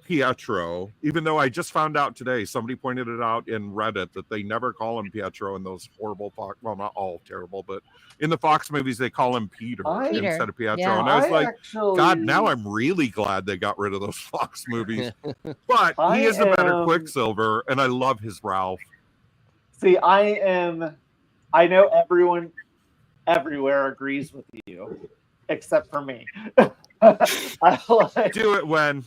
Pietro, even though I just found out today, somebody pointed it out in Reddit that they never call him Pietro in those horrible Fox, well, not all terrible, but in the Fox movies they call him Peter Peter, instead of Pietro. yeah. And I was like, actually, God, now I'm really glad they got rid of those Fox movies. But I he is a better am- Quicksilver, and I love his Ralph. See, I know everyone everywhere agrees with you, except for me. Do it when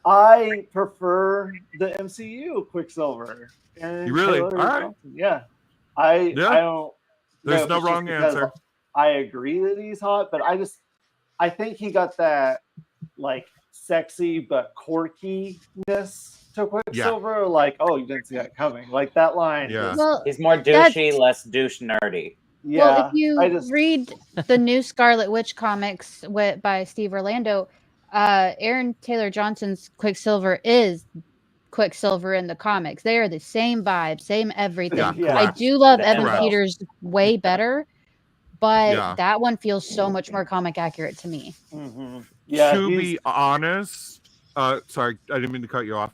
I prefer the MCU Quicksilver. And You really? Taylor All right. Johnson. Yeah. I don't. There's know no if it's wrong just because answer. I agree that he's hot, but I think he got that like sexy but quirkiness to Quicksilver. Like, oh, you didn't see that coming. Like that line. Yeah. is- Well, He's more That's- douchey, less douche nerdy. yeah. well, if you I just read the new Scarlet Witch comics by Steve Orlando, Aaron Taylor Johnson's Quicksilver is Quicksilver in the comics. They are the same vibe, same everything. Yeah, Yeah. I correct. do love The Evan Emerald. Peters way better, but Yeah. that one feels so much more comic accurate to me. mhm. Yeah. To he's- be honest, sorry, I didn't mean to cut you off.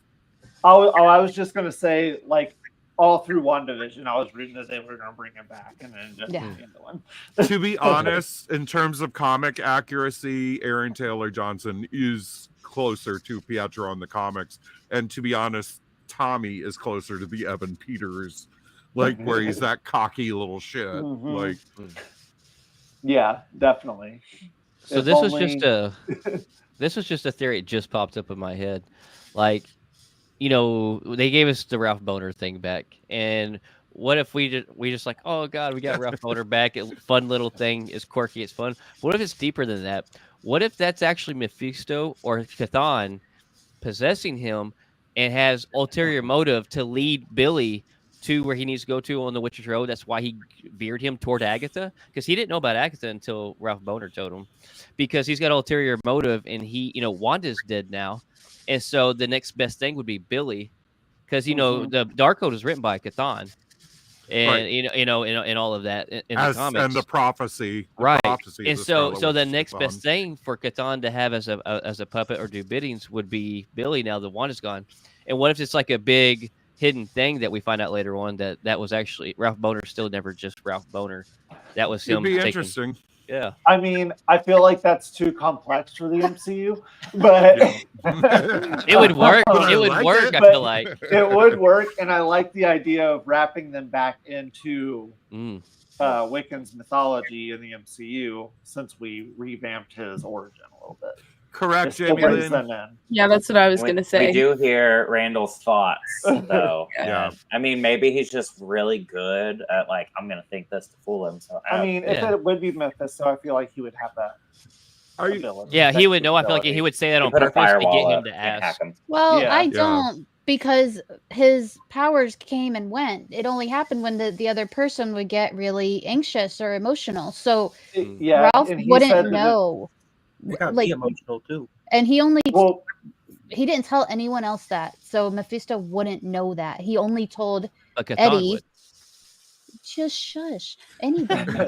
I was just gonna say, like, all through WandaVision, I was reading that they were gonna bring him back, and then just Yeah. the other one. To be honest, in terms of comic accuracy, Aaron Taylor Johnson is closer to Pietro in the comics. And to be honest, Tommy is closer to the Evan Peters, like where he's that cocky little shit. Mhm. Like, Yeah, definitely. So If this was only- just a theory. It just popped up in my head. Like, you know, they gave us the Ralph Boner thing back, and what if we just like, oh god, we got Ralph Boner back? Fun little thing. It's quirky. It's fun. What if it's deeper than that? What if that's actually Mephisto or Chthon possessing him and has ulterior motive to lead Billy to where he needs to go to on the Witch's Road? That's why he veered him toward Agatha, because he didn't know about Agatha until Ralph Boner told him, because he's got ulterior motive, and he, you know, Wanda's dead now, and so the next best thing would be Billy, because you know the Dark Code was written by Chthon, and Right. you know, and all of that in the as comics, and the prophecy, right? prophecy And is so Scarlet the Witch's next Chthon. best thing for Chthon to have as a puppet or do biddings would be Billy. Now that Wanda's gone, and what if it's like a big hidden thing that we find out later on that was actually Ralph Boner, still never just Ralph Boner. That was It'd him. be taking- interesting. Yeah. I mean, I feel like that's too complex for the MCU, but It would work. But I It would like work. it. I feel like. it would work, and I like the idea of wrapping them back into Mm. Wiccan's mythology in the MCU since we revamped his origin a little bit. Correct, It still Jamie brings Lynn. them in. Yeah, that's what I was gonna say. We do hear Randall's thoughts, though. Yeah. And, I mean, maybe he's just really good at like, I'm gonna think this to fool him. So I mean, if Yeah. it would be Mephisto, I feel like he would have that Are you, ability. Yeah, he that would know. I feel like he capability. would say that you on put a purpose to firewall get him up, to you can't hack ask. him. Well, Yeah. I Yeah. don't because his powers came and went. It only happened when the other person would get really anxious or emotional. So Yeah, Ralph and he wouldn't said that know. It got Like, me emotional too. and he well, didn't tell anyone else that. So Mephisto wouldn't know that. He only told Like Catan Eddie. would. Just shush. Anybody.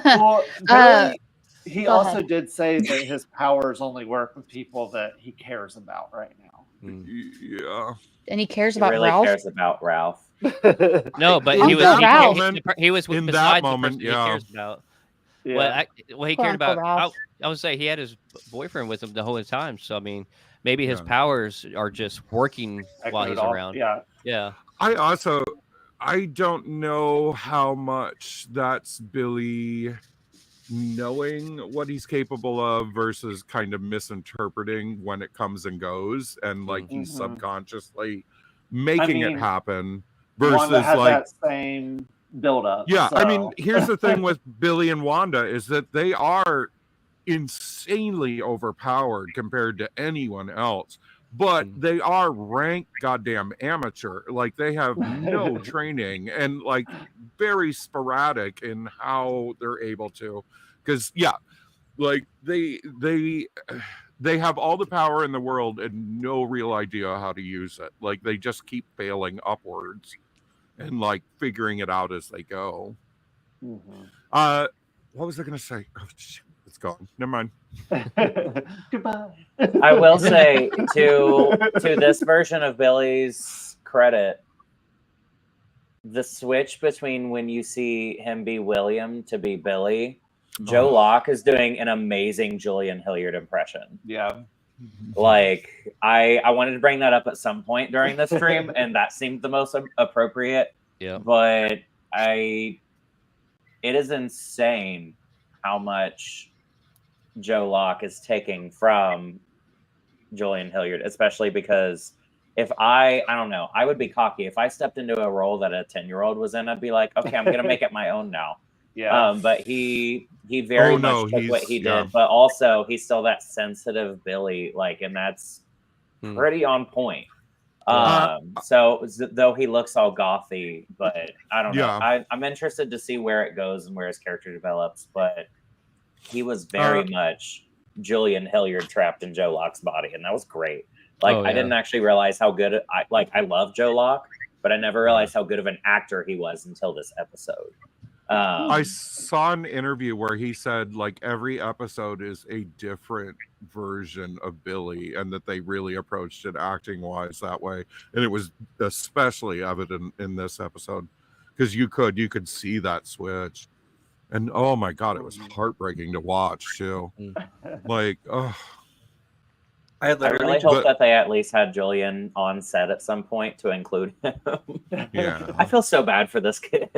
well, Billy, he go also ahead. did say that his powers only work with people that he cares about right now. yeah. And he cares He about really Ralph. cares about Ralph. No, but In he was that he was in that besides the moment, person yeah. he cares about. Yeah. Well, he Poor cared Uncle about. Ralph. I would say he had his boyfriend with him the whole time. So I mean, maybe his Yeah. powers are just working while Echoed he's off. around. Yeah. Yeah. I don't know how much that's Billy knowing what he's capable of versus kind of misinterpreting when it comes and goes, and like he's Mhm. subconsciously making it mean, happen Wanda versus had like that same build up. yeah. I mean, so- here's the thing with Billy and Wanda is that they are insanely overpowered compared to anyone else. But they are ranked goddamn amateur. Like they have no training and like very sporadic in how they're able to. Because yeah, like they have all the power in the world and no real idea how to use it. Like they just keep failing upwards and like figuring it out as they go. Mhm. What was I gonna say? Oh, shit, it's gone. Never mind. Goodbye. I will say to this version of Billy's credit, the switch between when you see him be William to be Billy, Joe Locke is doing an amazing Julian Hilliard impression. Yeah. Like I wanted to bring that up at some point during the stream, and that seemed the most appropriate. Yeah. But it is insane how much Joe Locke is taking from Julian Hilliard, especially because if I don't know, I would be cocky. If I stepped into a role that a 10-year-old was in, I'd be like, okay, I'm going to make it my own now. Yeah. But he very much took what he did, but also he's still that sensitive Billy, like, and that's pretty on point. So though he looks all gothy, but I don't know. I'm interested to see where it goes and where his character develops, but he was very much Julian Hilliard trapped in Joe Locke's body, and that was great. Like I didn't actually realize how good I love Joe Locke, but I never realized how good of an actor he was until this episode. I saw an interview where he said like every episode is a different version of Billy, and that they really approached it acting wise that way, and it was especially evident in this episode because you could see that switch. And oh my god, it was heartbreaking to watch too. Like, oh, I really hope that they at least had Julian on set at some point to include him. Yeah, I feel so bad for this kid.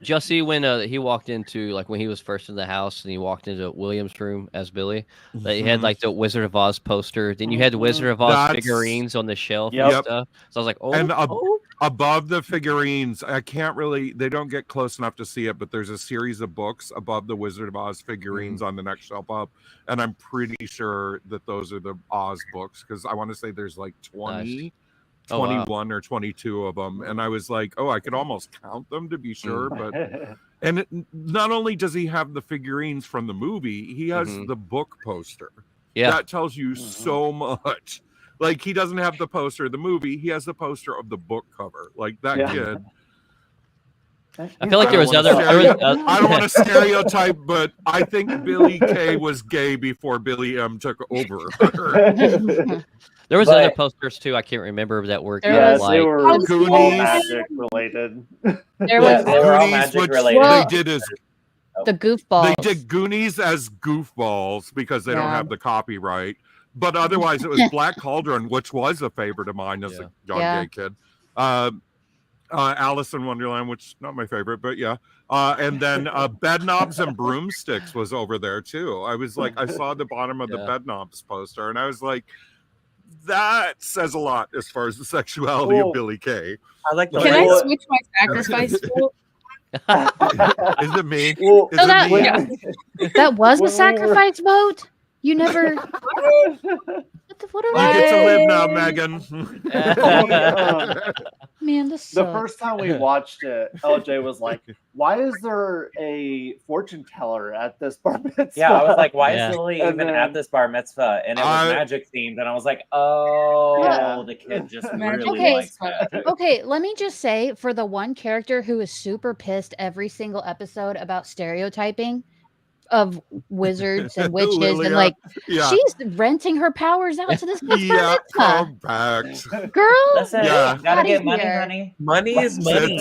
Just see when he walked into, like when he was first in the house and he walked into William's room as Billy, that he had like the Wizard of Oz poster. Then you had the Wizard of Oz figurines on the shelf and stuff. So I was like, and above the figurines, they don't get close enough to see it, but there's a series of books above the Wizard of Oz figurines on the next shelf up, and I'm pretty sure that those are the Oz books because I want to say there's like 20, 21 or 22 of them, and I was like, I could almost count them to be sure, but and not only does he have the figurines from the movie, he has the book poster. Yeah, that tells you so much. Like he doesn't have the poster of the movie; he has the poster of the book cover. Like that kid. I feel like there was other. I don't want to stereotype, but I think Billy K was gay before Billy M took over. There was other posters too. I can't remember that were kind of like they were Goonies magic related. There was they were all magic related. They did as the goofballs. They did Goonies as goofballs because they don't have the copyright. But otherwise, it was Black Cauldron, which was a favorite of mine as a young gay kid. Alice in Wonderland, which not my favorite, but yeah. And then Bed Knobs and Broomsticks was over there too. I was like, I saw the bottom of the Bed Knobs poster, and I was like, that says a lot as far as the sexuality of Billy Kay. I like the Can I switch my sacrifice vote? Is it me? So Is it me? that was the sacrifice vote? You never. What You are get to live now, Megan. Man, this The sucks. first time we watched it, LJ was like, "Why is there a fortune teller at this bar mitzvah?" Yeah, I was like, "Why Yeah. is Lily And even then- at this bar mitzvah?" And it was magic themed, and I was like, "Oh, Yeah. the kid just Magic. really Okay. likes magic." Okay, let me just say, for the one character who is super pissed every single episode about stereotyping of wizards and witches, Lilia, and like yeah. she's renting her powers out to this kid's bar Yeah, mitzvah. come back. Girl, Listen, Yeah. gotta Outta get money, here. honey. money is money.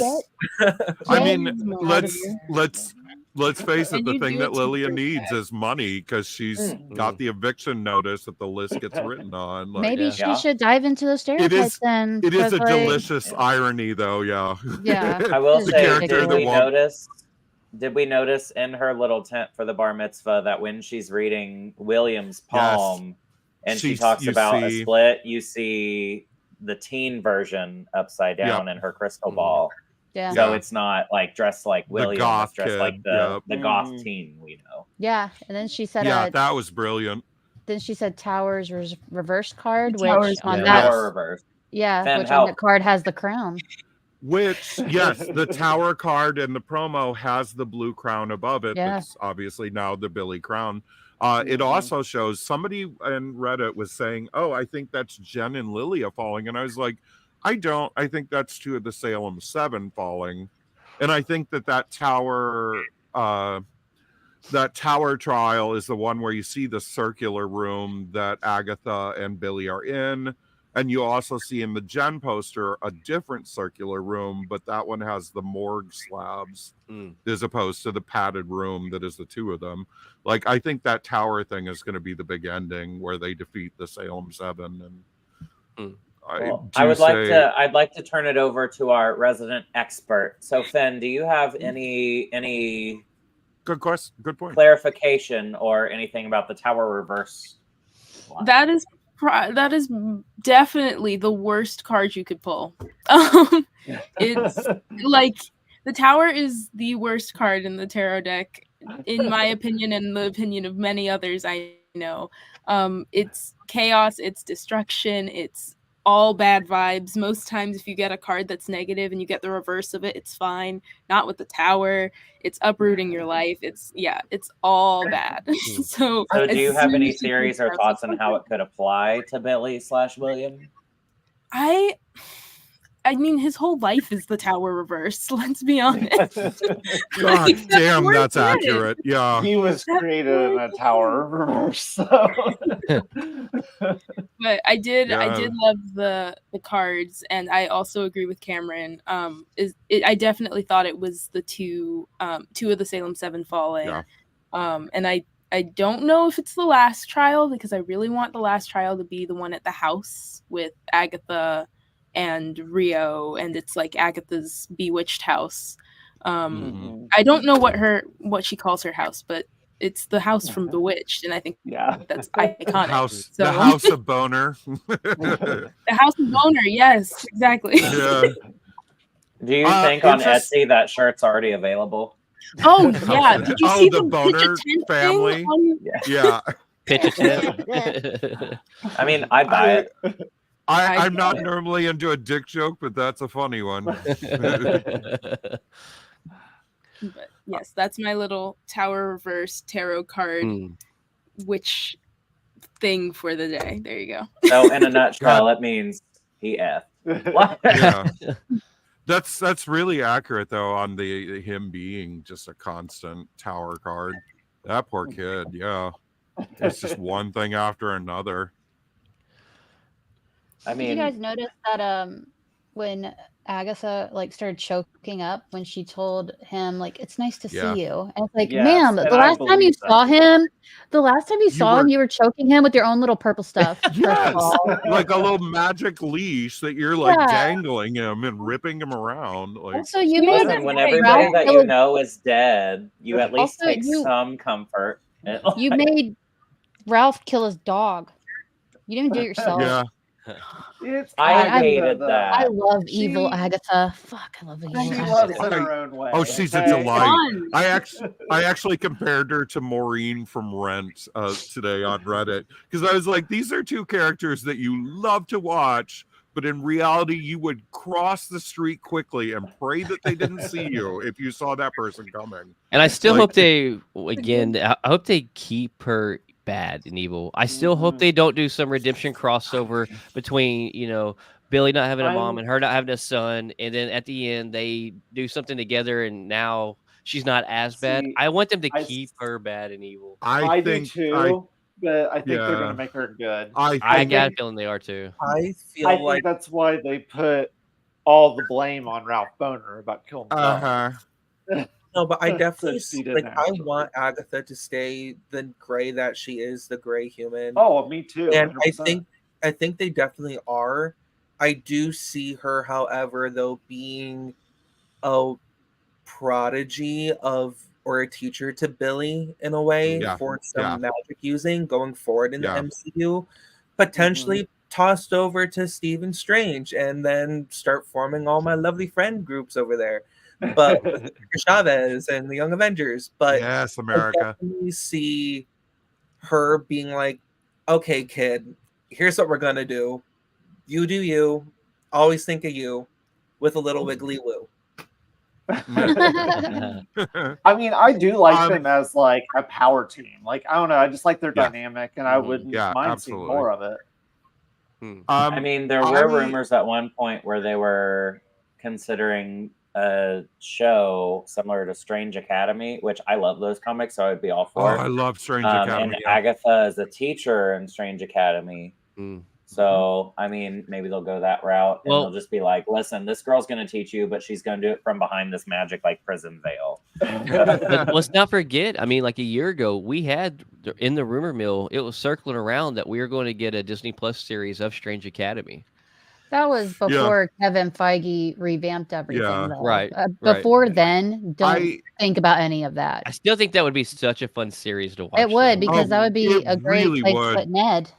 I mean, James let's face it. And The you thing do that it to Lilia your needs is money because she's got the eviction notice that the list gets written on. Like, maybe Yeah. she should dive into those stereotypes then. it is a 'cause, like, delicious irony, though. Yeah. Yeah. I will The say, character did that we won't- notice? Did we notice in her little tent for the bar mitzvah that when she's reading William's poem and she talks you about a see- split, you see the teen version upside down in her crystal ball. Yeah. So Yeah. it's not like dressed like William, goth it's dressed kid, like the goth teen we know. Yeah. And then she said Yeah, that was brilliant. then she said Towers reverse card, which Towers on Yeah. that Power reverse. yeah, Fen, which on help. the card has the crown. Which, yes, the tower card in the promo has the blue crown above it. Yeah. That's obviously now the Billy crown. It also shows somebody in Reddit was saying, "Oh, I think that's Jen and Lilia falling," and I was like, "I don't. I think that's two of the Salem 7 falling," and I think that tower. That tower trial is the one where you see the circular room that Agatha and Billy are in. And you also see in the Jen poster a different circular room, but that one has the morgue slabs as opposed to the padded room that is the two of them. Like, I think that tower thing is going to be the big ending where they defeat the Salem 7. And I'd like to turn it over to our resident expert. So, Fen, do you have any good question, good point, clarification or anything about the tower reverse one? That is definitely the worst card you could pull. It's like the tower is the worst card in the tarot deck, in my opinion, and the opinion of many others I know. It's chaos, it's destruction, it's all bad vibes. Most times if you get a card that's negative and you get the reverse of it, it's fine. Not with the tower. It's uprooting your life. It's all bad. So do you have any as soon as theories or thoughts on how it could apply to Billy/William? I mean, his whole life is the tower reverse. Let's be honest. God damn, where that's he is. accurate. Yeah. He was created in a tower reverse. So. But I did Yeah. love the cards, and I also agree with Cameron. I definitely thought it was the two of the Salem 7 falling. Yeah. And I don't know if it's the last trial, because I really want the last trial to be the one at the house with Agatha and Rio, and it's like Agatha's bewitched house. I don't know what she calls her house, but it's the house from Bewitched, and I think that's iconic. The House of Boner. The House of Boner, yes, exactly. Yeah. Do you think on Etsy that shirt's already available? Oh yeah, did you see the the Boner tent family? thing on- Yeah. Pitch a tent. I mean, I'd buy it. I'm not normally into a dick joke, but that's a funny one. But yes, that's my little tower reverse tarot card witch thing for the day. There you go. So in a nutshell, it means he F. Yeah. That's really accurate though on him being just a constant tower card. That poor kid, yeah. It's just one thing after another. I mean, did you guys notice that when Agatha like started choking up when she told him like it's nice to Yeah. see you. And it's like, Yes, ma'am, and the I last time you believe that. saw him, were- you were choking him with your own little purple stuff. First of Yes, all. like a little magic leash that you're like Yeah. dangling him and ripping him around. Like, Also, you He made wasn't Listen, when right. everybody Ralph that kill you his- know is dead, you at least Also, take you- some comfort. you made Ralph kill his dog. You didn't even do it yourself. yeah. It's I Agatha, hated though. that. I love evil She- Agatha. Fuck, I love evil She Agatha. loves it her own way. Oh, she's a okay? delight. Fun. I actually compared her to Maureen from Rent today on Reddit because I was like, these are two characters that you love to watch, but in reality, you would cross the street quickly and pray that they didn't see you if you saw that person coming. And I still Like- hope they, again, I hope they keep her bad and evil. I still hope they don't do some redemption crossover between, Billy not having a mom and her not having a son. And then at the end, they do something together and now she's not as bad. See, I want them to I- keep her bad and evil. I do think too, but I think they're Yeah. going to make her good. I got a think- feeling they are too. I feel I think like that's why they put all the blame on Ralph Boner about killing the dog. no, but I So definitely she didn't I have to. want Agatha to stay the gray that she is, the gray human. Oh, me too. and 100%. I think they definitely are. I do see her, however, though, being a prodigy of or a teacher to Billy in a way Yeah, for some yeah. magic using going forward in Yeah. the MCU, potentially tossed over to Stephen Strange and then start forming all my lovely friend groups over there. But with Chavez and the Young Avengers, but Yes, I America. definitely see her being like, okay, kid, here's what we're gonna do. You do you. Always think of you with a little wiggly woo. I mean, I do like them as like a power team. Like, I don't know, I just like their Yeah. dynamic, and I wouldn't Yeah, mind seeing absolutely. more of it. I mean, there I- were rumors at one point where they were considering a show similar to Strange Academy, which I love those comics, so I would be all Oh, for it. I love Strange And Academy. yeah. Agatha is a teacher in Strange Academy. Mm. So, I mean, maybe they'll go that route and Well- they'll just be like, listen, this girl's going to teach you, but she's going to do it from behind this magic like prison veil. But let's not forget, I mean, like a year ago, we had in the rumor mill, it was circling around that we were going to get a Disney Plus series of Strange Academy. That was before Kevin Feige revamped everything. Yeah. though. Right, right. Before then, don't I- think about any of that. I still think that would be such a fun series to watch. It would though. because that would be it a great really place would. to put Ned.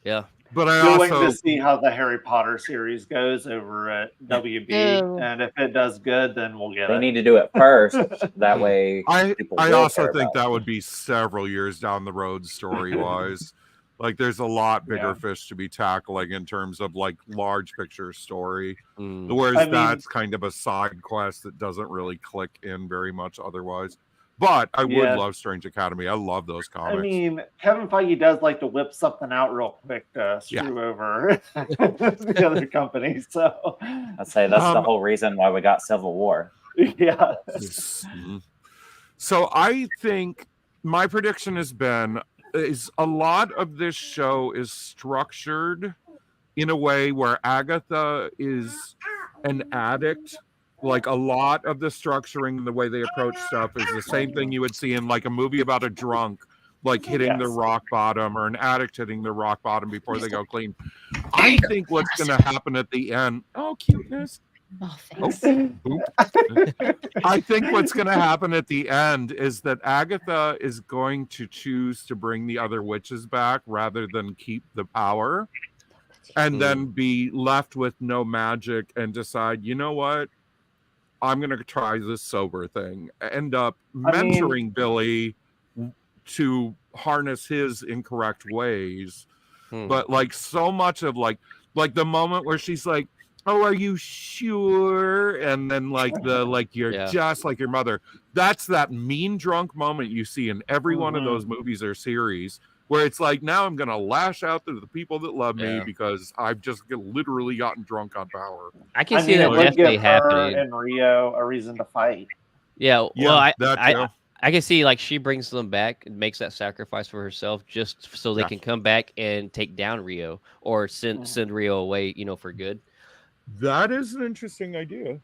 Yeah. But I Still waiting also to see how the Harry Potter series goes over at WB, Ew. and if it does good, then we'll get They it. need to do it first. That way, I people I will also care think about that it. would be several years down the road story wise. Like there's a lot bigger Yeah. fish to be tackling in terms of like large picture story. Mm. Whereas I mean- that's kind of a side quest that doesn't really click in very much otherwise. But I would Yeah. love Strange Academy. I love those I comics. mean, Kevin Feige does like to whip something out real quick to screw over the other company. So, I'd say that's the whole reason why we got Civil War. yeah. Mhm. So I think my prediction has been is a lot of this show is structured in a way where Agatha is an addict. Like a lot of the structuring and the way they approach stuff is the same thing you would see in like a movie about a drunk, like hitting the Yes. rock bottom or an addict hitting the rock bottom before they go clean. I think what's going to happen at the end. Oh, cuteness. Oh, Oh, thanks. boop. I think what's going to happen at the end is that Agatha is going to choose to bring the other witches back rather than keep the power and then be left with no magic and decide, you know what? I'm going to try this sober thing. End up I mean- mentoring Billy to harness his incorrect ways. But like so much of like the moment where she's like, oh, are you sure? And then like you're Yeah. just like your mother. That's that mean drunk moment you see in every one of those movies or series where it's like, now I'm going to lash out to the people that love me Yeah. because I've just literally gotten drunk on power. I can I see mean, that it would definitely give her happening. and Rio a reason to fight. Yeah. Yeah, Well, that too. I can see like she brings them back and makes that sacrifice for herself just so they Yeah. can come back and take down Rio or send Rio away, for good. That is an interesting idea.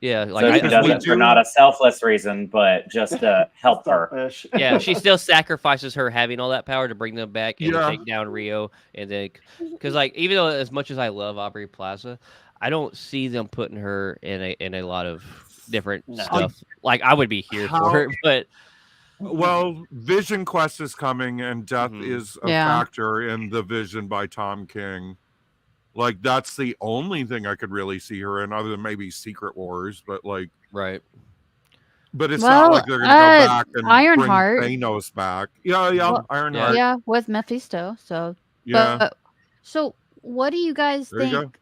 Yeah, So like she does we it for do- not a selfless reason, but just to help her. Selfish. yeah, she still sacrifices her having all that power to bring them back and to Yeah. take down Rio, and then because like even though as much as I love Aubrey Plaza, I don't see them putting her in a lot of different No. stuff. Like I would be here for it, but Well, Vision Quest is coming, and death Mhm. is a Yeah. factor in The Vision by Tom King. Like, that's the only thing I could really see her in, other than maybe Secret Wars. But like, right. but it's Well, not like they're gonna go back and Ironheart. bring Thanos back. Yeah, Well, Ironheart. Yeah, with Mephisto. So, Yeah. so what do you guys There you go. think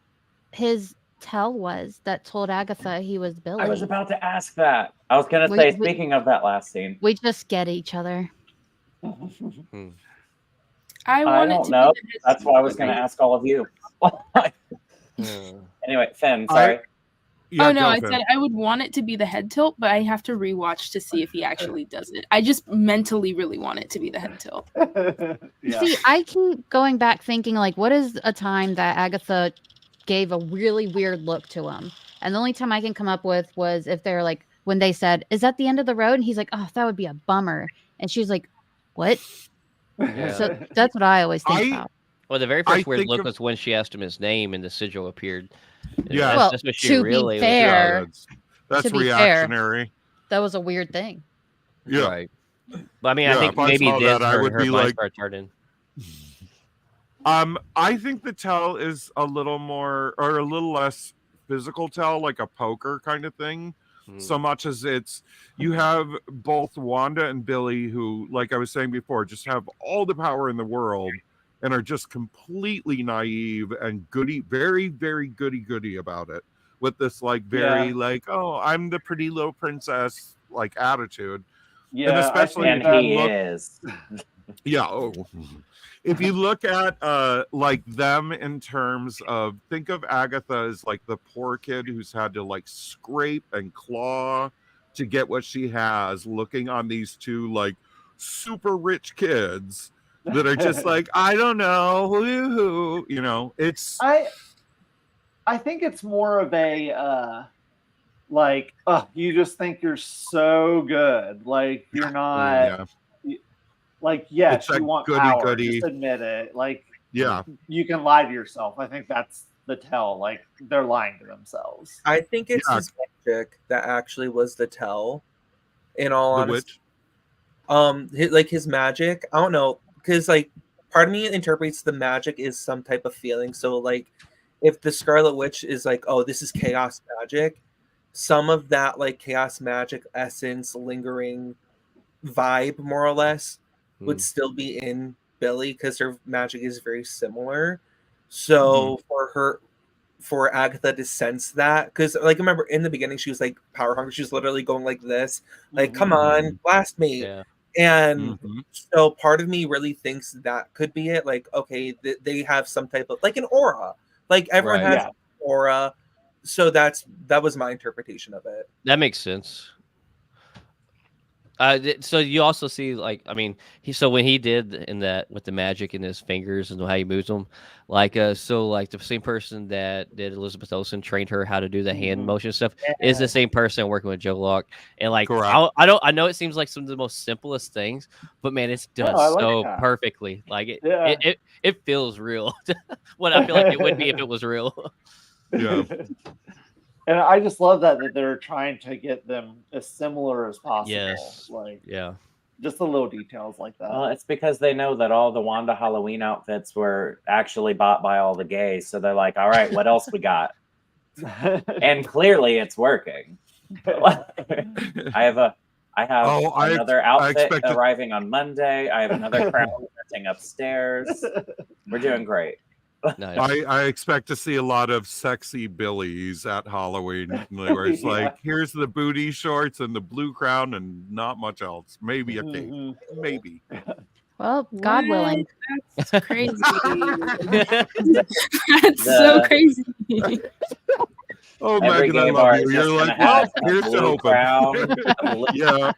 his tell was that told Agatha he was Billy? I was about to ask that. I was going to We- say, we- speaking of that last scene, We just get each other. I I want it don't to know. be the That's why I was going to ask all of you. Anyway, Finn, sorry. Yeah, oh no, go, I Finn. said I would want it to be the head tilt, but I have to rewatch to see if he actually does it. I just mentally really want it to be the head tilt. Yeah. See, I keep going back thinking, like, what is a time that Agatha gave a really weird look to him? And the only time I can come up with was if they're like, when they said, "Is that the end of the road?" And he's like, "Oh, that would be a bummer." And she's like, "What?" Yeah. So that's what I always think about. Well, the very I first weird think look of- was when she asked him his name and the sigil appeared. And Yeah. Well, that's what she to be really was fair, like. that's to be fair, reactionary. That was a weird thing. Yeah. Right. But I mean, Yeah, I think if I maybe saw then that, I her, would her be mind like- started turning. I think the tell is a little more or a little less physical tell, like a poker kind of thing. So much as it's you have both Wanda and Billy, who, like I was saying before, just have all the power in the world and are just completely naive and goody, very, very goody about it, with this like very like, oh, I'm the pretty little princess like attitude. Yeah, and especially And if you he look, is. yeah. Oh. If you look at like them in terms of, think of Agatha as like the poor kid who's had to like scrape and claw to get what she has, looking on these two like super rich kids that are just like, I don't know who, you know, it's I think it's more of a like, oh, you just think you're so good, like you're not. Like, yes, It's you that want goody power. goody. Just admit it. Like, yeah. you can lie to yourself. I think that's the tell. Like, they're lying to themselves. I think it's Yeah. his magic that actually was the tell. In all The honesty, witch? like his magic. I don't know, because like part of me interprets the magic is some type of feeling. So like, if the Scarlet Witch is like, oh, this is chaos magic, some of that like chaos magic essence, lingering vibe, more or less, would still be in Billy because her magic is very similar. So for Agatha to sense that, because like remember in the beginning she was like power hungry, she was literally going like this, like come on, blast me. Yeah. And so part of me really thinks that could be it. Like, okay, they have some type of like an aura, like everyone Right. has an aura. So that was my interpretation of it. That makes sense. So you also see, like, I mean, so when he did in that with the magic in his fingers and how he moves them, like, so like the same person that did Elizabeth Olsen trained her how to do the hand motion stuff is the same person working with Joe Locke. And like, I know it seems like some of the most simplest things, but man, it's done so perfectly. Like it feels real. What I feel like it would be if it was real. Yeah. And I just love that they're trying to get them as similar as possible. Yes. Like, yeah. Just the little details like that. Well, it's because they know that all the Wanda Halloween outfits were actually bought by all the gays. So they're like, all right, what else we got? And clearly it's working. I have another outfit arriving on Monday. I have another crown renting upstairs. We're doing great. Nice. I expect to see a lot of sexy Billies at Halloween, where it's like, here's the booty shorts and the blue crown and not much else. Maybe a cape. Maybe. Well, God willing. That's crazy. That's so crazy. Oh, every Megan, I gay love bar you. is You're just like, gonna have well, a here's the blue open. crown. Yeah.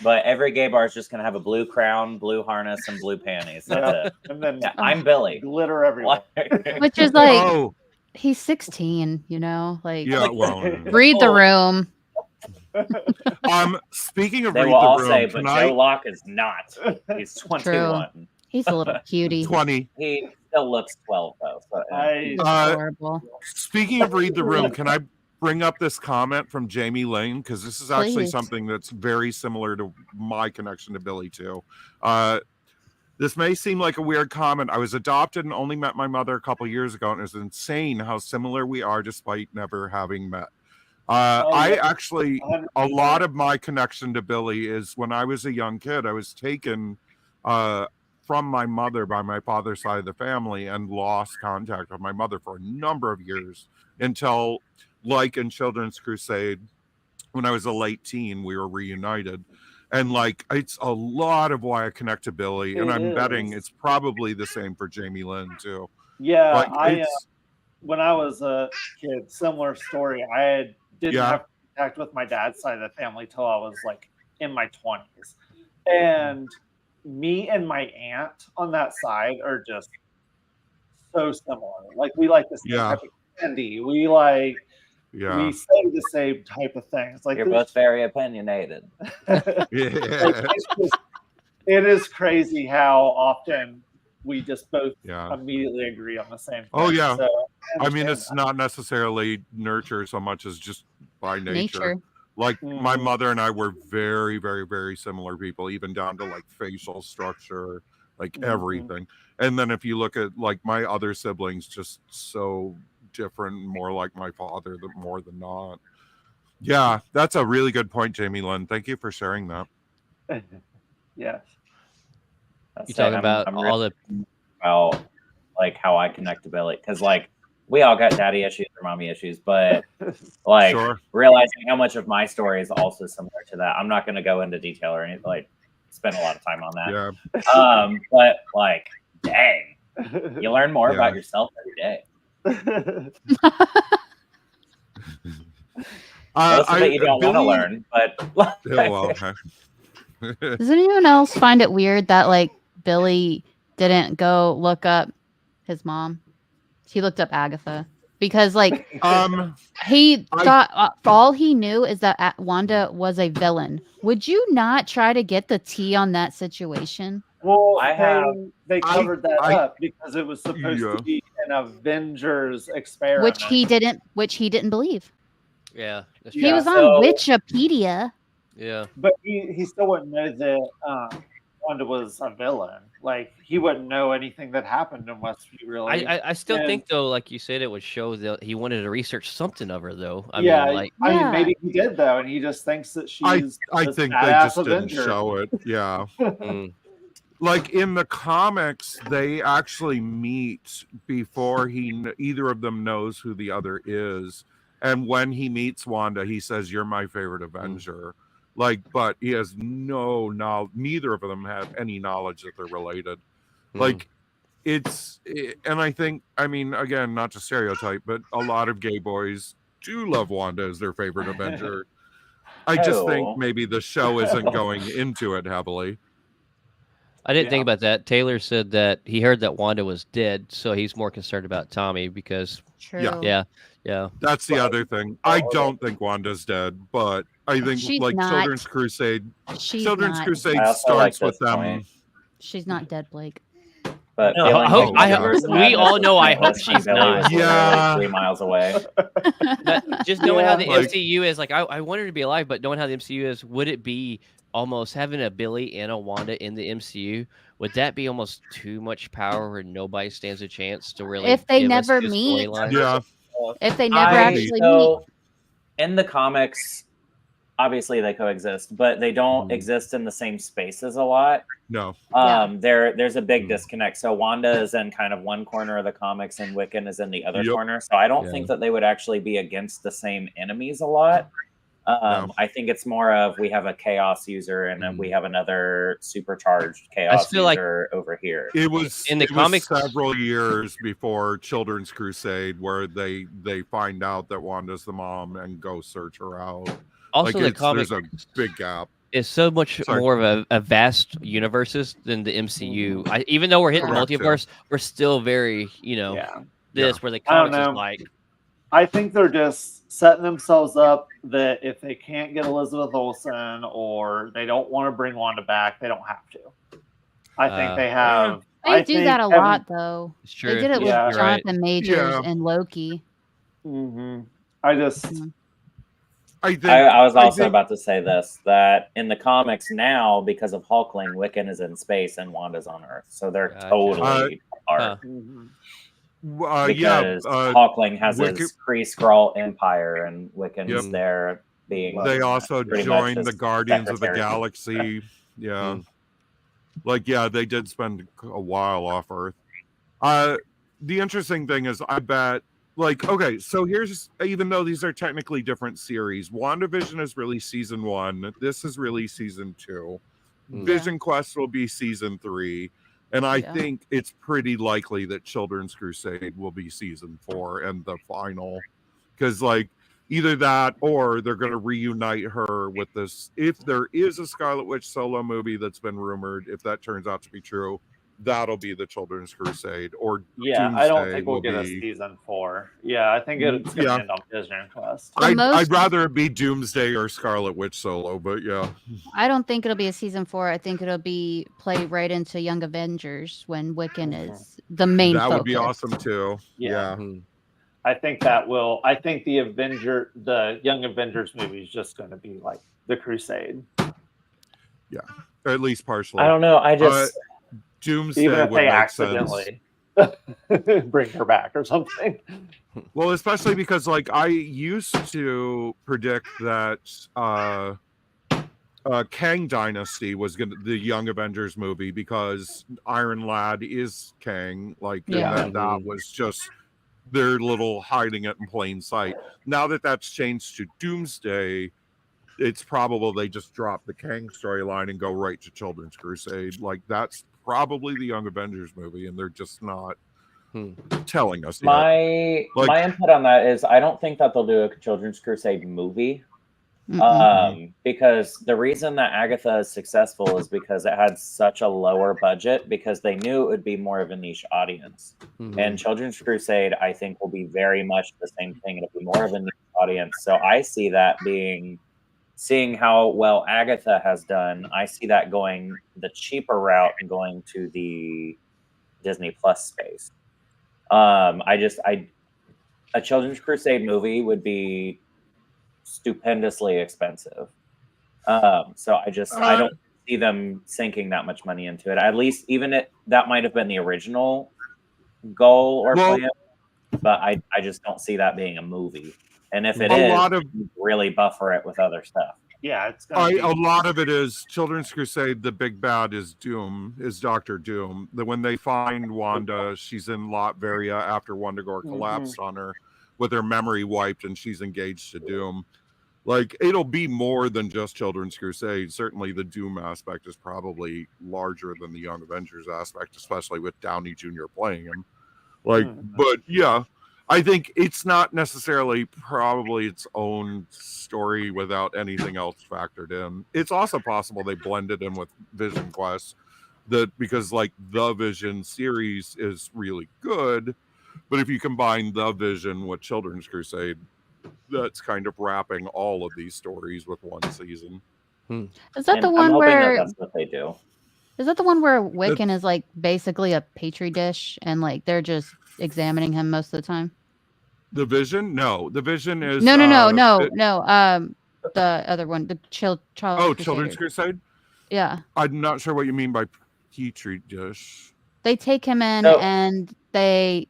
But every gay bar is just gonna have a blue crown, blue harness, and blue panties. That's it. And then I'm Billy. Glitter everywhere. Which is like, He's 16, you know, like Yeah, well, read the room. speaking of They read will all the room, say, but can Joe I Locke is not. He's 21. He's a little cutie. 20? He still looks 12 though. So, He's Uh, adorable. Speaking of read the room, can I bring up this comment from Jamie Lane? Because this is actually Please. something that's very similar to my connection to Billy too. This may seem like a weird comment. I was adopted and only met my mother a couple years ago, and it was insane how similar we are despite never having met. I actually, a lot of my connection to Billy is when I was a young kid, I was taken from my mother by my father's side of the family and lost contact with my mother for a number of years until, like in Children's Crusade, when I was a late teen, we were reunited. And like, it's a lot of why I connect to Billy, and I'm betting it's probably the same for Jamie Lynn too. Yeah, Like, when I was a kid, similar story. Didn't have contact with my dad's side of the family till I was like in my 20s, and me and my aunt on that side are just so similar. Like we like the same type of candy. We say the same type of things. Like you're both very opinionated. Like, it is crazy how often we just both immediately agree on the same thing. Oh yeah. So, I mean, it's not necessarily nurture so much as just by nature. Like my mother and I were very, very, very similar people, even down to like facial structure, like everything. And then if you look at like my other siblings, just so different, more like my father than more than not. Yeah, that's a really good point, Jamie Lynn. Thank you for sharing that. Yes. You talking about all the about like how I connect to Billy, because like we all got daddy issues or mommy issues, but like realizing how much of my story is also similar to that. I'm not going to go into detail or anything, like spend a lot of time on that. Yeah. But like, dang, you learn more about yourself every day. Most of it you don't want to learn, but does anyone else find it weird that like Billy didn't go look up his mom? He looked up Agatha because like he thought all he knew is that Wanda was a villain. Would you not try to get the tea on that situation? Well, they covered that up because it was supposed to be an Avengers experiment, which he didn't believe. Yeah, he was on Wikipedia. Yeah, but he still wouldn't know that Wanda was a villain. Like he wouldn't know anything that happened unless he really. I still think though, like you said, it would show that he wanted to research something of her though. I mean, maybe he did though, and he just thinks that she's. I think they just didn't show it. Yeah. Like in the comics, they actually meet before either of them knows who the other is. And when he meets Wanda, he says, "You're my favorite Avenger." Like, but he has no knowledge. Neither of them have any knowledge that they're related. Like, and I think, I mean, again, not to stereotype, but a lot of gay boys do love Wanda as their favorite Avenger. I just think maybe the show isn't going into it heavily. I didn't think about that. Taylor said that he heard that Wanda was dead, so he's more concerned about Tommy because. Yeah. That's the other thing. I don't think Wanda's dead, but I think Children's Crusade. Children's Crusade starts with them. She's not dead, Blake. But we all know. I hope she's not. Yeah, 3 miles away. Just knowing how the MCU is, like I want her to be alive, but knowing how the MCU is, would it be almost having a Billy and a Wanda in the MCU? Would that be almost too much power where nobody stands a chance to really? If they never meet, if they never actually meet. In the comics, obviously they coexist, but they don't exist in the same spaces a lot. No. There's a big disconnect. So Wanda is in kind of one corner of the comics and Wiccan is in the other corner. So I don't think that they would actually be against the same enemies a lot. I think it's more of we have a chaos user and then we have another supercharged chaos user over here. It was in the comics several years before Children's Crusade where they find out that Wanda's the mom and go search her out. Also, the comics, there's a big gap. It's so much more of a vast universes than the MCU. Even though we're hitting multiverse, we're still very, this where the I don't comics is know. like, I think they're just setting themselves up that if they can't get Elizabeth Olsen or they don't want to bring Wanda back, they don't have to. I think they have. They do that a lot, though. It's true. They did it with Yeah. Jonathan Majors Yeah. and Loki. I just. I was also about to say this, that in the comics now, because of Hulkling, Wiccan is in space and Wanda's on Earth. So they're totally apart. Because Hulkling has his pre-Skrull empire and Wiccan's there being... They also pretty joined much the his Guardians of the secretary. Galaxy. Yeah. They did spend a while off Earth. The interesting thing is, I bet, so here's, even though these are technically different series, WandaVision is really season 1. This is really season 2. Vision Quest will be season 3. And I think it's pretty likely that Children's Crusade will be season 4 and the final. Because, either that or they're going to reunite her with this. If there is a Scarlet Witch solo movie that's been rumored, if that turns out to be true, that'll be the Children's Crusade. Or I don't Doomsday think we'll get a season 4. Yeah, I think it's going to end on Vision Quest. I'd rather it be Doomsday or Scarlet Witch solo, but yeah. I don't think it'll be a season 4. I think it'll be play right into Young Avengers when Wiccan is the main focus. That would be awesome too. Yeah. I think that will. I think the Young Avengers movie is just going to be like the Crusade. Yeah, or at least partially. I don't know. I just Doomsday even if would they make accidentally bring her back or something. Well, especially because I used to predict that Kang Dynasty was the Young Avengers movie because Iron Lad is Kang. And that was just their little hiding it in plain sight. Now that that's changed to Doomsday, it's probable they just drop the Kang storyline and go right to Children's Crusade. That's probably the Young Avengers movie, and they're just not telling us yet. My input on that is I don't think that they'll do a Children's Crusade movie. Because the reason that Agatha is successful is because it had such a lower budget, because they knew it would be more of a niche audience. And Children's Crusade, I think, will be very much the same thing. It'll be more of a niche audience. So I see that seeing how well Agatha has done, I see that going the cheaper route and going to the Disney Plus space. A Children's Crusade movie would be stupendously expensive. So I don't see them sinking that much money into it. At least that might have been the original goal or plan, but I just don't see that being a movie. And if it is, really buffer it with other stuff. Yeah, a lot of it is Children's Crusade. The big bad is Dr. Doom. When they find Wanda, she's in Latveria after Wundagore collapsed on her with her memory wiped, and she's engaged to Doom. It'll be more than just Children's Crusade. Certainly the Doom aspect is probably larger than the Young Avengers aspect, especially with Downey Jr. playing him. But yeah, I think it's not necessarily probably its own story without anything else factored in. It's also possible they blended in with Vision Quest, because the Vision series is really good, but if you combine the Vision with Children's Crusade, that's kind of wrapping all of these stories with one season. Is that the one where that's what they do? Is that the one where Wiccan is basically a petri dish and they're just examining him most of the time? The Vision? No, the Vision is no. The other one, the Children's Crusade. Yeah, I'm not sure what you mean by petri dish. They take him in and they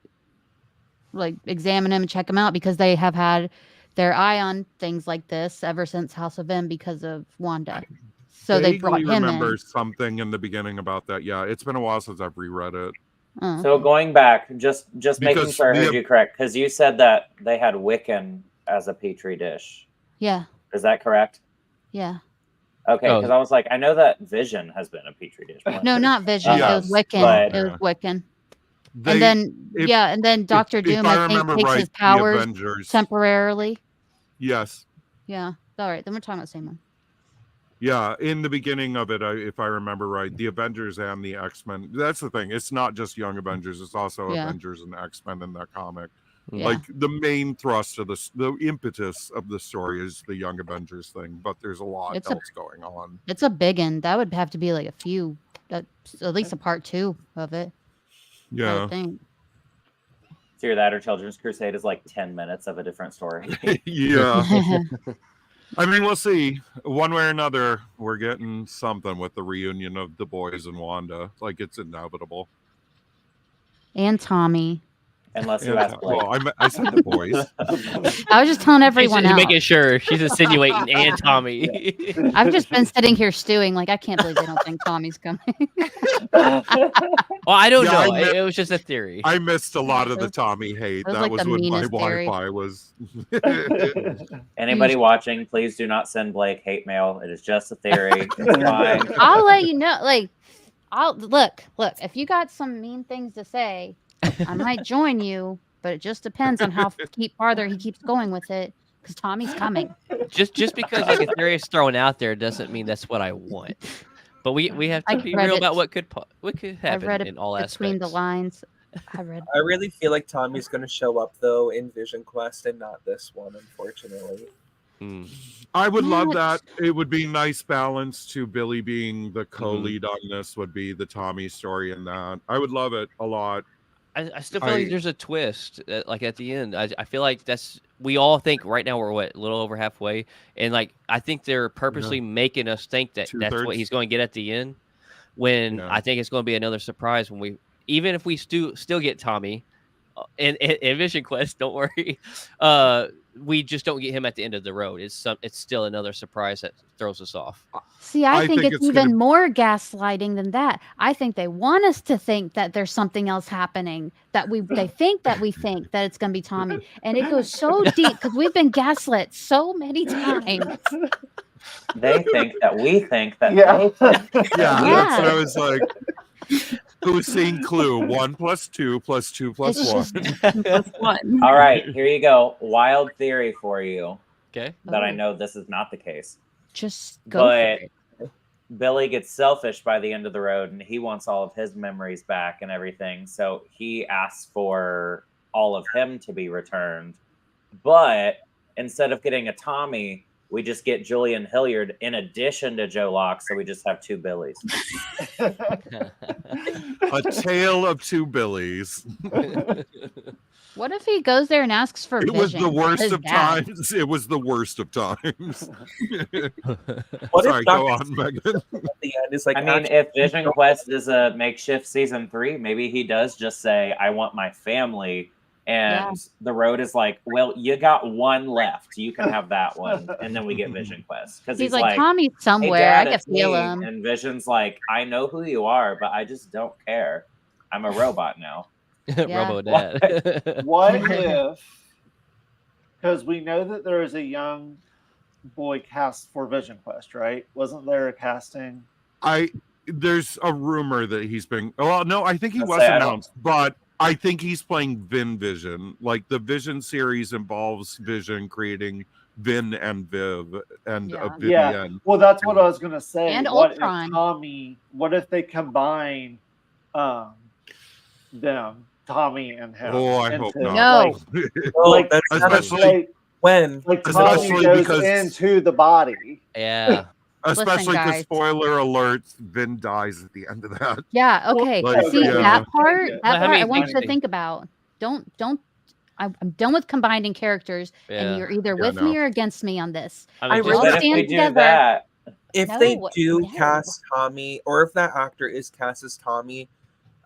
examine him and check him out because they have had their eye on things like this ever since House of M because of Wanda. So they brought him remember in. Something in the beginning about that. Yeah, it's been a while since I've reread it. So going back, just making sure I heard you correct, because you said that they had Wiccan as a petri dish. Yeah. Is that correct? Yeah. Okay, because I was I know that Vision has been a petri dish. No, not Vision. It was Wiccan. It was Wiccan. And then Dr. Doom, I think, takes his powers temporarily. Yes. Yeah. All right. Then we're talking about the same one. Yeah, in the beginning of it, if I remember right, the Avengers and the X-Men. That's the thing. It's not just Young Avengers. It's also Yeah. Avengers and X-Men in that comic. Yeah. Like the main thrust of the impetus of the story is the Young Avengers thing, but there's a lot else going on. It's a big one. That would have to be like a few, at least a part 2 of it. I Yeah. would think. It's either that or Children's Crusade is like 10 minutes of a different story. Yeah. I mean, we'll see. One way or another, we're getting something with the reunion of the boys and Wanda. Like, it's inevitable. And Tommy. Unless you ask Blake. Well, I said the boys. I was just telling everyone She's else. making sure. She's insinuating and Tommy. I've just been sitting here stewing. Like, I can't believe they don't think Tommy's coming. Well, I don't Yeah, know. It was just a theory. I missed a lot of the Tommy hate. That was That like was the when my meanest theory. Wi-Fi was. Anybody watching, please do not send Blake hate mail. It is just a theory. It's fine. I'll let you know. Like, I'll look. If you got some mean things to say, I might join you. But it just depends on how farther he keeps going with it. Because Tommy's coming. Just because like a theory is thrown out there doesn't mean that's what I want. But we have to be real about what could happen I read it in all between aspects. the lines. I really feel like Tommy's going to show up though in Vision Quest and not this one, unfortunately. I would love that. It would be nice balance to Billy being the co-lead on this. Would be the Tommy story in that. I would love it a lot. I still feel like there's a twist, like at the end. I feel like we all think right now we're a little over halfway, and like I think they're purposely making us think that that's what he's going to get at the end. When I think it's going to be another surprise when even if we still get Tommy in Vision Quest, don't worry, we just don't get him at the end of the road. It's still another surprise that throws us off. See, I think it's even more gaslighting than that. I think they want us to think that there's something else happening, that they think that we think that it's going to be Tommy. And it goes so deep because we've been gaslit so many times. They think that we think that Yeah. they think. Yeah, that's what I was like. Who's seen Clue? 1 + 2 + 2 + 1. All right, here you go. Wild theory for you. Okay. That I know this is not the case. Just go for it. Billy gets selfish by the end of the road and he wants all of his memories back and everything. So he asks for all of him to be returned. But instead of getting a Tommy, we just get Julian Hilliard in addition to Joe Locke. So we just have 2 Billies. A tale of 2 Billies. What if he goes there and asks for It was Vision? the worst His of dad. times. It was the worst of times. What Sorry, if go Dr. on, Megan. At the end is like, I mean, if Vision Quest is a makeshift season 3, maybe he does just say, I want my family. And the road is like, well, you got 1 left. You can have that one. And then we get Vision Quest. Because He's like, Tommy's somewhere. Hey, Dad, I can it's feel me. him. And Vision's like, I know who you are, but I just don't care. I'm a robot now. Robo Dad. What if, because we know that there is a young boy cast for Vision Quest, right? Wasn't there a casting? There's a rumor that he's been. Well, no, I think he was sad. announced, but I think he's playing Vision. Like the Vision series involves Vision creating Vin and Viv and Vivian. Yeah. Well, that's what I was gonna say. And what Ultron. if Tommy? What if they combine them, Tommy and him? Oh, I hope not. No. Like, that's especially when like Tommy especially goes because- into the body. Yeah. Especially because guys. spoiler alert, Vin dies at the end of that. Yeah, okay. Like, See, yeah. that part, Well, how many I want you to things- think about. Don't, I'm done with combining characters, Yeah. and you're either Yeah, with no. me or against me on this. I I mean, really- All But if stand we do together. that, if No, they do no. cast Tommy, or if that actor is cast as Tommy,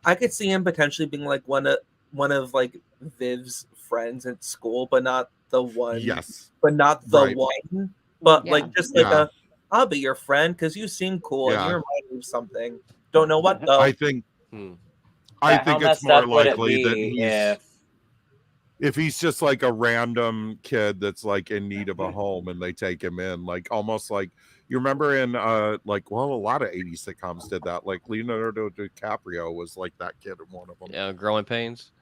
I could see him potentially being like one of like Viv's friends at school, but not the one. Yes. But not the Right. one. But Yeah. like just like Yeah. I'll be your friend because you seem cool and Yeah. you remind me of something. Don't know what though. I think. Hmm. I how think it's messed more up would it likely that be if he's just like a random kid that's like in need of a home and they take him in, like almost like you remember in like a lot of 80s sitcoms did that. Like Leonardo DiCaprio was like that kid in one of them. Yeah, growing pains.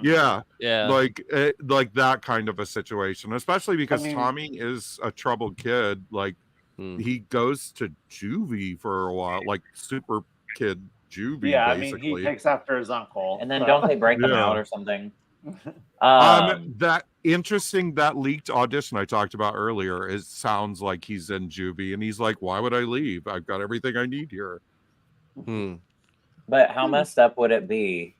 Yeah, Yeah. like that kind of a situation, especially because I mean- Tommy is a troubled kid. Like he goes to juvie for a while, like super kid juvie. Yeah, basically. I mean, he takes after his uncle. And then don't they break them Yeah. out or something? That interesting, that leaked audition I talked about earlier, it sounds like he's in juvie, and he's like, why would I leave? I've got everything I need here. But how messed up would it be?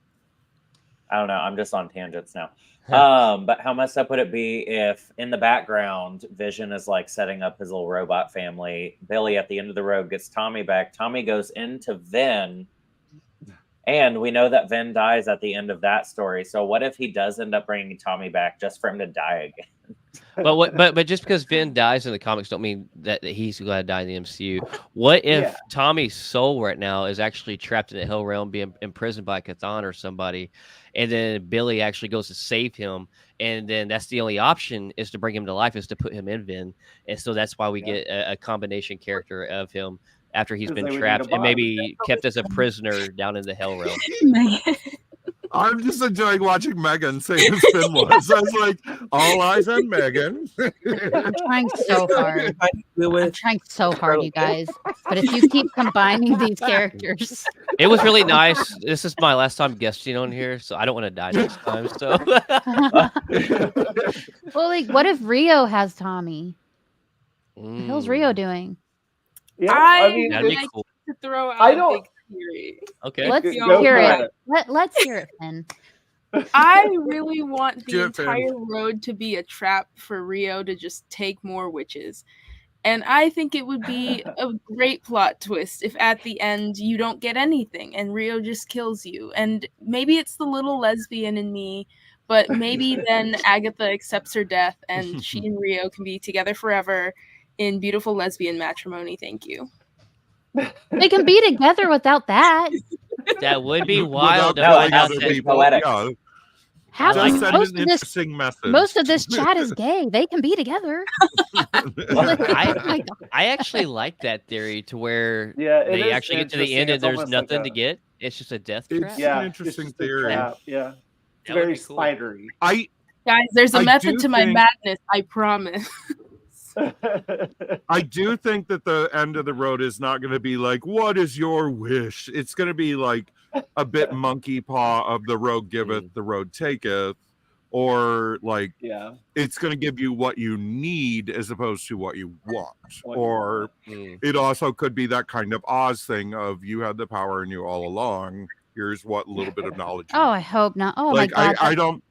I don't know. I'm just on tangents now. But how messed up would it be if in the background, Vision is like setting up his little robot family. Billy at the end of the road gets Tommy back. Tommy goes into Vin. And we know that Vin dies at the end of that story. So what if he does end up bringing Tommy back just for him to die again? But just because Vin dies in the comics don't mean that he's going to die in the MCU. What if Tommy's soul right now is actually trapped in the Hell Realm, being imprisoned by Cthon or somebody, and then Billy actually goes to save him, and then that's the only option is to bring him to life, is to put him in Vin, and so that's why we get a combination character of him after he's been trapped and maybe kept as a prisoner down in the Hell Realm. I'm just enjoying watching Megan say who Finn was. I was like, all eyes on Megan. I'm trying so hard. I'm trying so hard, you guys. But if you keep combining these characters. It was really nice. This is my last time guesting on here, so I don't want to die next time. So Well, like, what if Rio has Tommy? What the hell's Rio doing? Yeah, I mean, that'd be like cool. to throw out I a don't- big theory. Okay. Let's Go hear for it. Let's hear it, Finn. I really want the Do it, Finn. entire road to be a trap for Rio to just take more witches. And I think it would be a great plot twist if at the end you don't get anything and Rio just kills you. And maybe it's the little lesbian in me, but maybe then Agatha accepts her death and she and Rio can be together forever in beautiful lesbian matrimony. Thank you. They can be together without that. That would be wild. No, if it has I to got be that- poetic. Yeah, How just send most an of this interesting message. most of this chat is gay. They can be together. I actually like that theory to where Yeah, it they is actually get to the interesting. end and It's there's almost like nothing a- to get. It's just a death It's trap. Yeah, an interesting it's just a theory. trap, yeah, it's That would very be cool. spidery. Guys, there's a I method do to my think- madness, I promise. I do think that the end of the road is not going to be like, what is your wish? It's going to be like a bit monkey paw of the road giveth, the road taketh, or like Yeah, it's going to give you what you need as opposed to what you want. What you Or it also could be that kind of Oz thing of you had the power in you all along. Here's what little bit of knowledge. you Oh, need. I hope not. Oh like my god. I don't.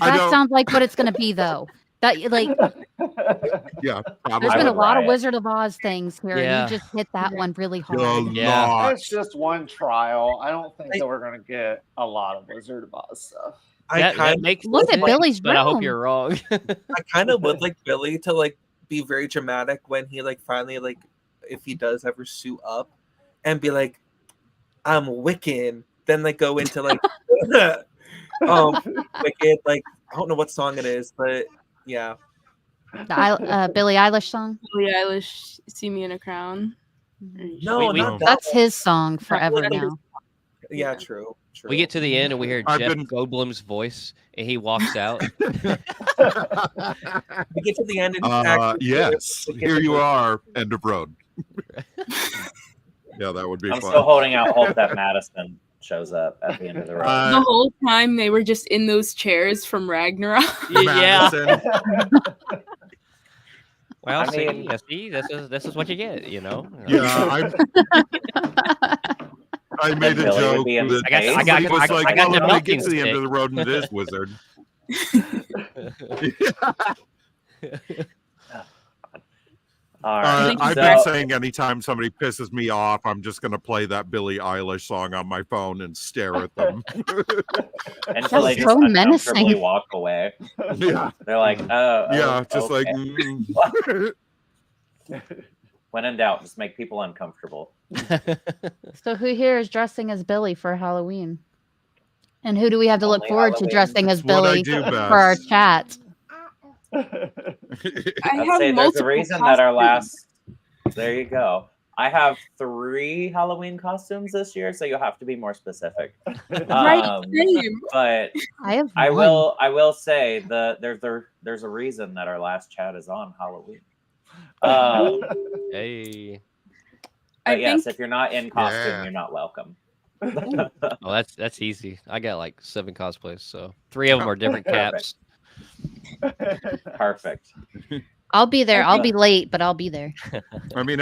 I That don't. sounds like what it's gonna be though. That like Yeah, there's probably. been a would lot of riot. Wizard of Oz things here, Yeah. and you just hit that one really A hard. Yeah. lot. it's just one trial. I don't think that we're gonna get a lot of Wizard of Oz stuff. That makes Look at sense, Billy's but I hope room. you're wrong. I kind of would like Billy to like be very dramatic when he like finally like if he does ever suit up and be like, I'm Wiccan. Then like go into like Wicked, like I don't know what song it is, but yeah. The Billie Eilish song. Billie Eilish, See Me in a Crown. No, We- not that That's one. his song forever What is- now. Yeah, true. We get to the end and we hear I've Jeff been- Goldblum's voice and he walks out. We get to the end and actually- yes, we get here to you the- are, end of road. Yeah, that would be I'm fun. still holding out hope that Madison shows up at the end of the road. The whole time they were just in those chairs from Ragnarok. Yeah. Madison, Well, I see, mean- see, this is what you get, you know. yeah, I made a Billy would joke be in that space. somebody was I like, got well, the if they get milking to the end stick. of the road and it is Wizard. All right. I've so- been saying anytime somebody pisses me off, I'm just going to play that Billie Eilish song on my phone and stare at them. until they That's just so uncomfortably menacing. walk away. Yeah, They're like, oh, yeah, just okay. like. When in doubt, just make people uncomfortable. So who here is dressing as Billy for Halloween? And who do we have to look Only forward to Halloween. dressing as It's what I Billy do for our best. chat? I I'd have say there's a multiple reason that our costumes. last. There you go. I have 3 Halloween costumes this year, so you'll have to be more specific. Right, same. But I have. I one. will say there's a reason that our last chat is on Halloween. Hey. But I yes, think if you're not in costume, Yeah. you're not welcome. Oh, that's easy. I got like 7 cosplays, so 3 of them are different caps. Perfect. I'll be there. I'll Okay. be late, but I'll be there. I mean,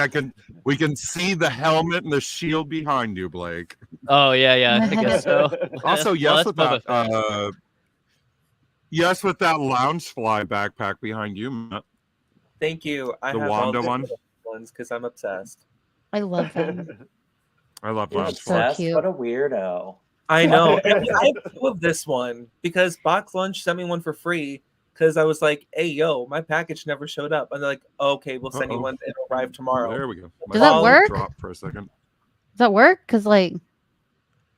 we can see the helmet and the shield behind you, Blake. Oh yeah, I guess so. Also, Well, yes, that's with Boba that, Fett. yes, with that lounge fly backpack behind you, Matt. Thank you. I The have Wanda all the one? ones because I'm obsessed. I love them. I love You're lounge so fly. obsessed? cute. What a weirdo. I know. And I have 2 of this one because Box Lunch sent me one for free because I was like, "Hey, yo, my package never showed up," and they're like, "Okay, we'll send you one. It'll arrive tomorrow." There we go. Does that work? Drop for a second. Does that work? Because like,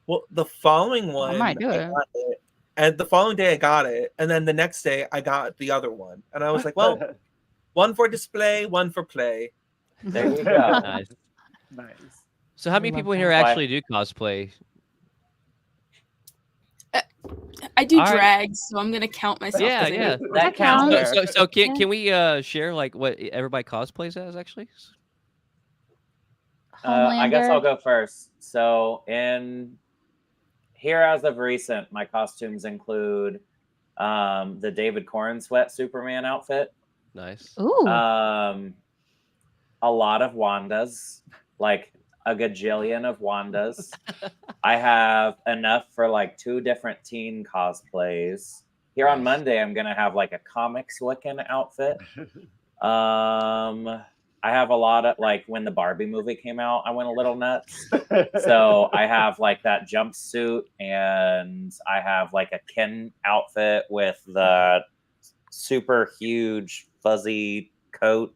Well, the following one, might do it. got it, and the following day I got it, and then the next day I got the other one, and I was like, "Well, one for display, one for play." There you go. Nice. Nice. So how many love people that. here actually do cosplay? I do All right. drags, so I'm gonna count myself. Yeah, 'cause I yeah. do That counts. drag. So Yeah. can we share like what everybody cosplays as actually? I guess Homelander. I'll go first. So in here as of recent, my costumes include the David Corn sweat Superman outfit, Nice. Ooh. a lot of Wandas, like a gajillion of Wandas. I have enough for like 2 different teen cosplays. Here on Monday, I'm gonna have like a comics Wiccan outfit. I have a lot of like when the Barbie movie came out, I went a little nuts. So I have like that jumpsuit, and I have like a Ken outfit with the super huge fuzzy coat.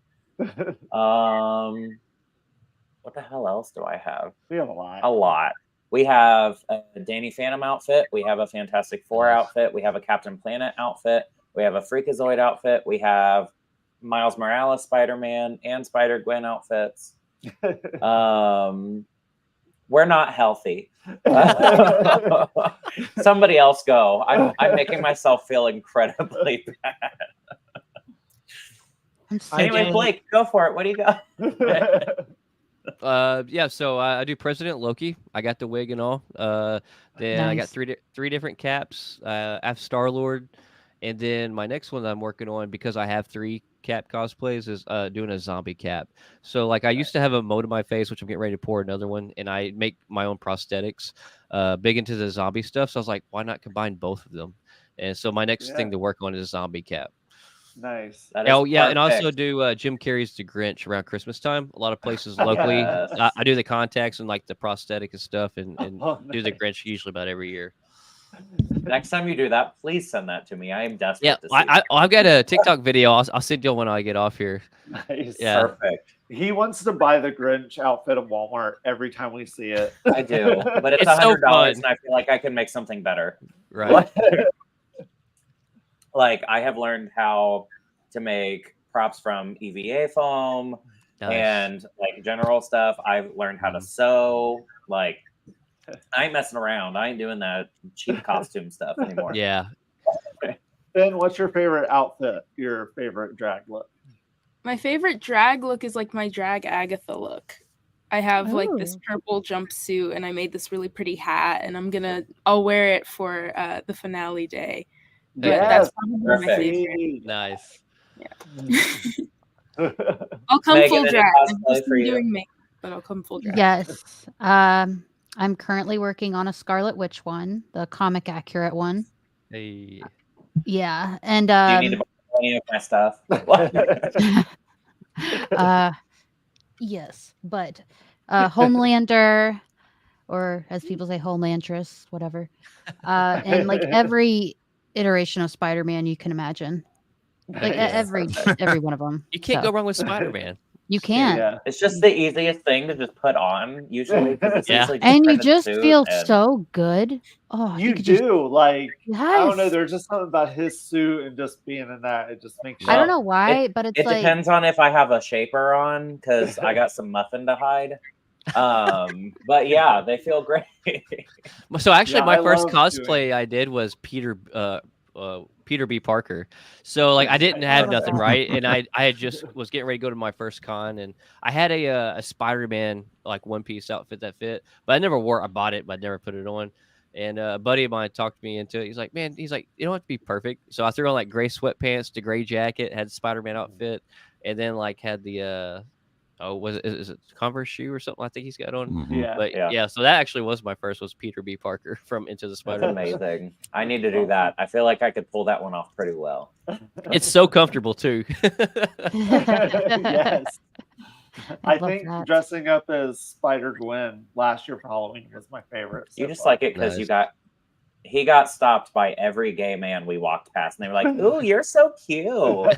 What the hell else do I have? We have a lot. A lot. We have a Danny Phantom outfit. We have a Fantastic Four Nice. outfit. We have a Captain Planet outfit. We have a Freakazoid outfit. We have Miles Morales Spider-Man and Spider-Gwen outfits. We're not healthy. Somebody else go. I'm making myself feel incredibly bad. I'm so Anyway, jealous. Blake, go for it. What do you got? Yeah, so I do President Loki. I got the wig and all. Then I got Nice. three different caps. I have Star-Lord, and then my next one that I'm working on, because I have 3 cap cosplays, is doing a zombie cap. So like I used to have a mold in my face, which I'm getting ready to pour another one, and I make my own prosthetics. Big into the zombie stuff, so I was like, why not combine both of them? And so my next thing to work on is a zombie cap. Nice. That is Oh yeah, and also perfect. do Jim Carrey's The Grinch around Christmas time. A lot of places locally, Yes. I do the contacts and like the prosthetic and stuff, and Oh, do the nice. Grinch usually about every year. Next time you do that, please send that to me. I am desperate Yeah, to see. I've got a TikTok video. I'll send you when I get off here. Nice. Yeah. Perfect. He wants to buy the Grinch outfit at Walmart every time we see it. I do, but it's It's so $100, fun. and I feel like I can make something better. Right. Like I have learned how to make props from EVA foam Nice. and like general stuff. I've learned how to sew. Like I ain't messing around. I ain't doing that cheap costume stuff anymore. Yeah. Ben, what's your favorite outfit? Your favorite drag look? My favorite drag look is like my drag Agatha look. I have like this Ooh. purple jumpsuit, and I made this really pretty hat, and I'll wear it for the finale day. But that's probably my Perfect. favorite. Nice. I'll come Megan, full any drag. I'm cosplay just for you? doing makeup, but I'll come full drag. Yes. I'm currently working on a Scarlet Witch one, the comic accurate one. Hey. Yeah, and Do you need to buy any of my stuff? yes, but Homelander, or as people say, Homelantress, whatever, and like every iteration of Spider-Man you can imagine, like Nice. every one of them. You can't So, go wrong with Spider-Man. You can't. Yeah. It's just the easiest thing to just put on, usually. 'Cause it's Yeah. usually And you printed just suit feel and- so good. Oh, You could do. just- Like, I don't know. Yes. There's just something about his suit and just being in that. It just makes I you. don't know why, but it's It like depends on if I have a shaper on, because I got some muffin to hide. But yeah, they feel great. So actually, Yeah, my I first love cosplay I did was Peter Peter B. Parker. So like I didn't have nothing, right? And I had just was getting ready to go to my first con, and I had a Spider-Man like one piece outfit that fit, but I never wore. I bought it, but I never put it on. And a buddy of mine talked me into it. He's like, man, you don't have to be perfect. So I threw on like gray sweatpants, the gray jacket, had the Spider-Man outfit, and then like had the is it Converse shoe or something? I think he's got on. Yeah. So that actually was my first. Was Peter B. Parker from Into the That's Spider-Verse. amazing. I need to do that. I feel like I could pull that one off pretty well. It's so comfortable too. Yes. I love think that. dressing up as Spider-Gwen last year for Halloween was my favorite. You so just far. like it because Nice. he got stopped by every gay man we walked past, and they were like, "Ooh, you're so cute."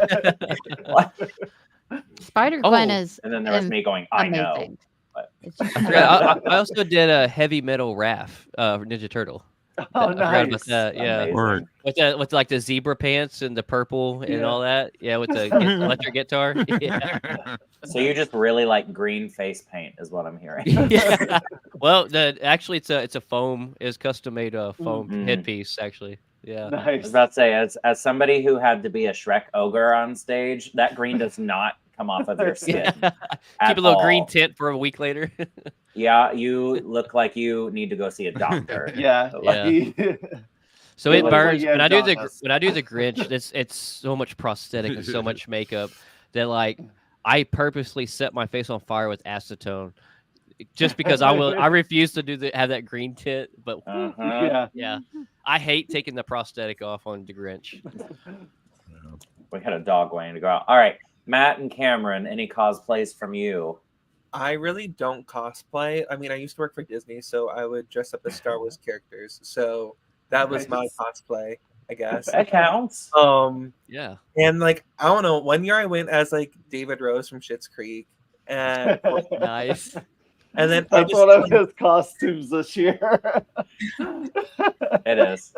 Spider-Gwen Oh, is And then there was me going, "I know." amazing. But- It's just I also did a heavy metal Raph, Ninja Turtle. Oh, I forgot about nice. that. Yeah, Amazing. Right. with like the zebra pants and the purple and Yeah. all that. Yeah, with the electric guitar. Yeah. So you just really like green face paint, is what I'm hearing. Yeah. Well, actually it's a foam, is custom made foam Mhm. headpiece actually. Yeah. I was Nice. about to say, as somebody who had to be a Shrek ogre on stage, that green does not come off of your skin. Yeah. at Keep a little green all. tint for a week later. Yeah, you look like you need to go see a doctor. Yeah. Yeah. So It it looks like burns you when had I do the jaundice. Grinch. It's so much prosthetic and so much makeup that like I purposely set my face on fire with acetone, just because I refuse to have that green tint. But Uh-huh. yeah, I hate taking the prosthetic off on the Grinch. We got a dog waiting to go out. All right, Matt and Cameron, any cosplays from you? I really don't cosplay. I mean, I used to work for Disney, so I would dress up as Star Wars characters. So that was my Nice. cosplay, I guess. That counts. Yeah. And like I don't know, one year I went as like David Rose from Schitt's Creek, and Nice. and then That's one of his costumes this year. It is.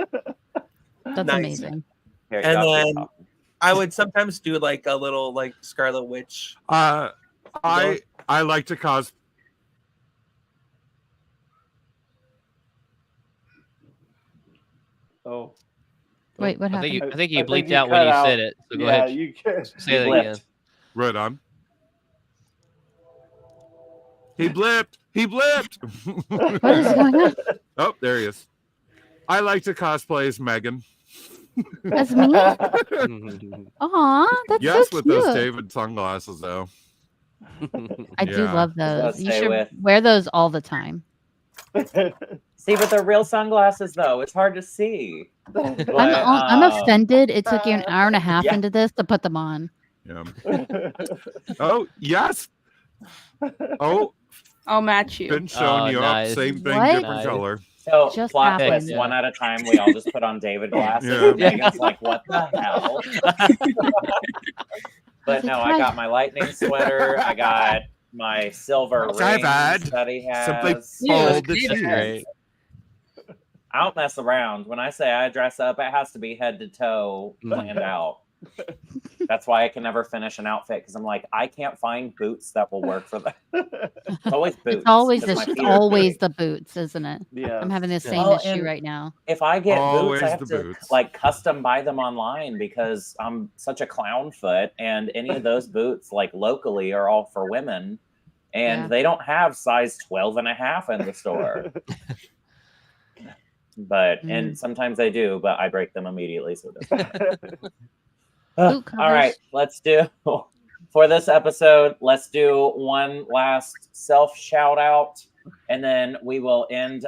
that's Nice. amazing. Here, And y'all keep then- talking. I would sometimes do like a little like Scarlet Witch. I like to cos. Oh. Wait, what I happened? think you I bleeped you out when cut you out. said it. So go Yeah, ahead. you can. Say that Blipped. again. Right on. He blipped. He blipped. What is going on? Oh, there he is. I like to cosplay as Megan. That's me? Aw, that's Yes, so with cute. those David sunglasses, though. I do Yeah. love I was those. gonna You say should with- wear those all the time. See, but they're real sunglasses, though. It's hard to see. I'm offended. It took you an hour and a half Yeah. into this to put them on. Yeah. Oh, yes. Oh, I'll match you. been showing Oh, you nice. up. Same thing, What? different Nice. color. So, Just plot happened. twist, one at a time, we all just put on David glasses. Yeah. And Megan's like, what the hell? But no, I got my lightning sweater. I got my silver rings David, that he has. simply Yeah, fold the David. cheese. Great. I don't mess around. When I say I dress up, it has to be head to toe planned out. That's why I can never finish an outfit, because I'm like, I can't find boots that will work for that. It's always boots. It's always 'cause my it's feet are always big. the boots, isn't it? Yeah. I'm having the same Well, issue and- right now. If I get Always boots, I have the to boots. like custom buy them online because I'm such a clown foot, and any of those boots like locally are all for women, and Yeah. they don't have size 12 and a half in the store. But and sometimes they do, but I break them immediately, so it doesn't matter. Boot All right, covers. let's do for this episode. Let's do one last self shout out, and then we will end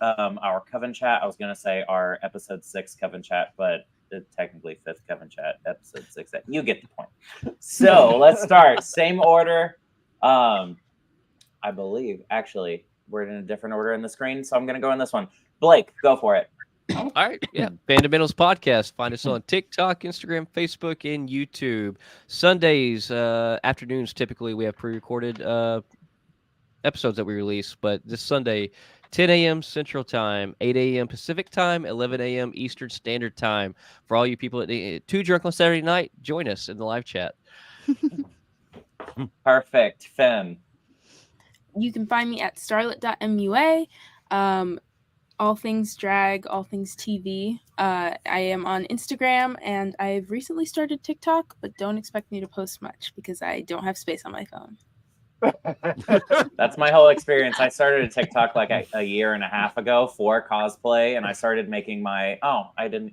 our Coven Chat. I was going to say our episode 6 Coven Chat, but it's technically 5th Coven Chat, episode 6. You get the point. So let's start. Same order. I believe actually we're in a different order in the screen, so I'm going to go in this one. Blake, go for it. All right. Yeah. Fundamentals Podcast. Find us on TikTok, Instagram, Facebook, and YouTube. Sundays, afternoons, typically we have pre-recorded episodes that we release. But this Sunday, 10 a.m. Central Time, 8 a.m. Pacific Time, 11 a.m. Eastern Standard Time. For all you people at Too Drunk on Saturday night, join us in the live chat. Perfect. Finn. You can find me at starlet.mua. all things drag, all things TV. I am on Instagram, and I've recently started TikTok, but don't expect me to post much because I don't have space on my phone. That's my whole experience. I started a TikTok like a year and a half ago for cosplay, and I started making my Deku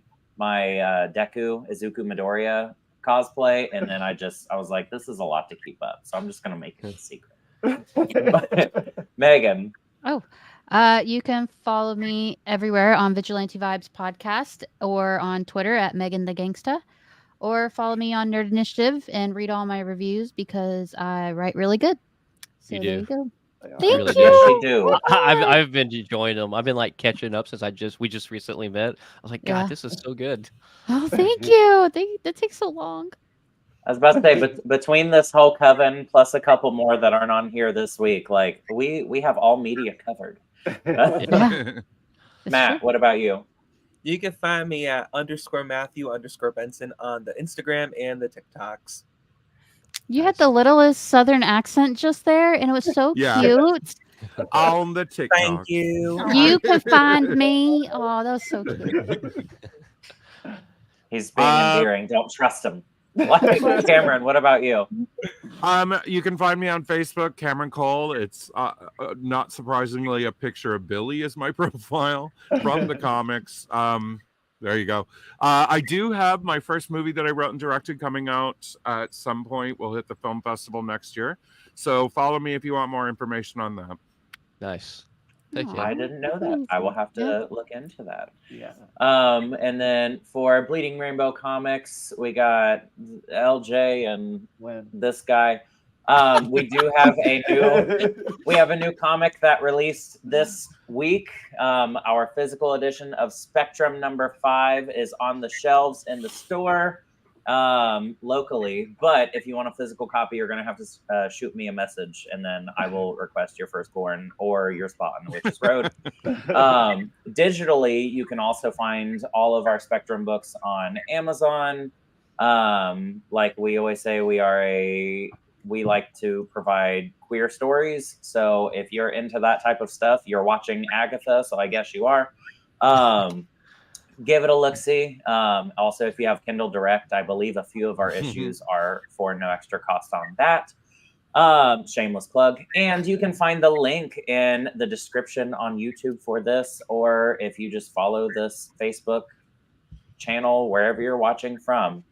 Izuku Midoriya cosplay, and then I was like, this is a lot to keep up, so I'm just gonna make it a secret. Megan. You can follow me everywhere on Vigilante Vibes Podcast or on Twitter at Megan the Gangsta, or follow me on Nerd Initiative and read all my reviews because I write really good. So You there do. you go. You Thank really you. Yes, you do. I've been enjoying them. I've been like catching up since we just recently met. I was like, God, Yeah. this is so good. Oh, thank you. That takes so long. I was about to say, but between this whole coven plus a couple more that aren't on here this week, like we have all media covered. Yeah. Matt, what about you? You can find me at _Matthew_Benson on the Instagram and the TikToks. You had the littlest Southern accent just there, and it was so Yeah. cute. On the TikTok. Thank you. You can find me. Oh, that was so cute. He's being endearing. Don't trust him. Cameron, what about you? You can find me on Facebook, Cameron Cole. It's not surprisingly a picture of Billy as my profile from the comics. There you go. I do have my first movie that I wrote and directed coming out at some point. We'll hit the film festival next year. So follow me if you want more information on that. Nice. Thank you. I didn't know that. I will have to look into that. Yeah. And then for Bleeding Rainbow Comics, we got LJ and this guy. We do have a new comic that released this week. Our physical edition of Spectrum #5 is on the shelves in the store locally. But if you want a physical copy, you're going to have to shoot me a message, and then I will request your firstborn or your spot on the Witch's Road. Digitally, you can also find all of our Spectrum books on Amazon. Like we always say, we like to provide queer stories. So if you're into that type of stuff, you're watching Agatha, so I guess you are. Give it a look-see. Also, if you have Kindle Direct, I believe a few of our issues are for no extra cost on that. Shameless plug. And you can find the link in the description on YouTube for this, or if you just follow this Facebook channel, wherever you're watching from.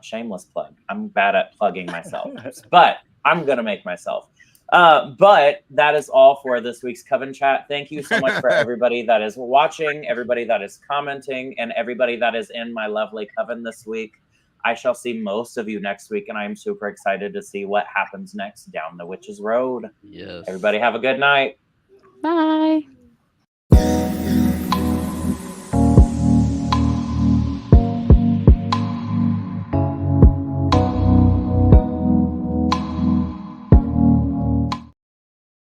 Shameless plug. I'm bad at plugging myself, but I'm going to make myself. But that is all for this week's Coven Chat. Thank you so much for everybody that is watching, everybody that is commenting, and everybody that is in my lovely coven this week. I shall see most of you next week, and I'm super excited to see what happens next down the Witch's Road. Yes. Everybody have a good night. Bye.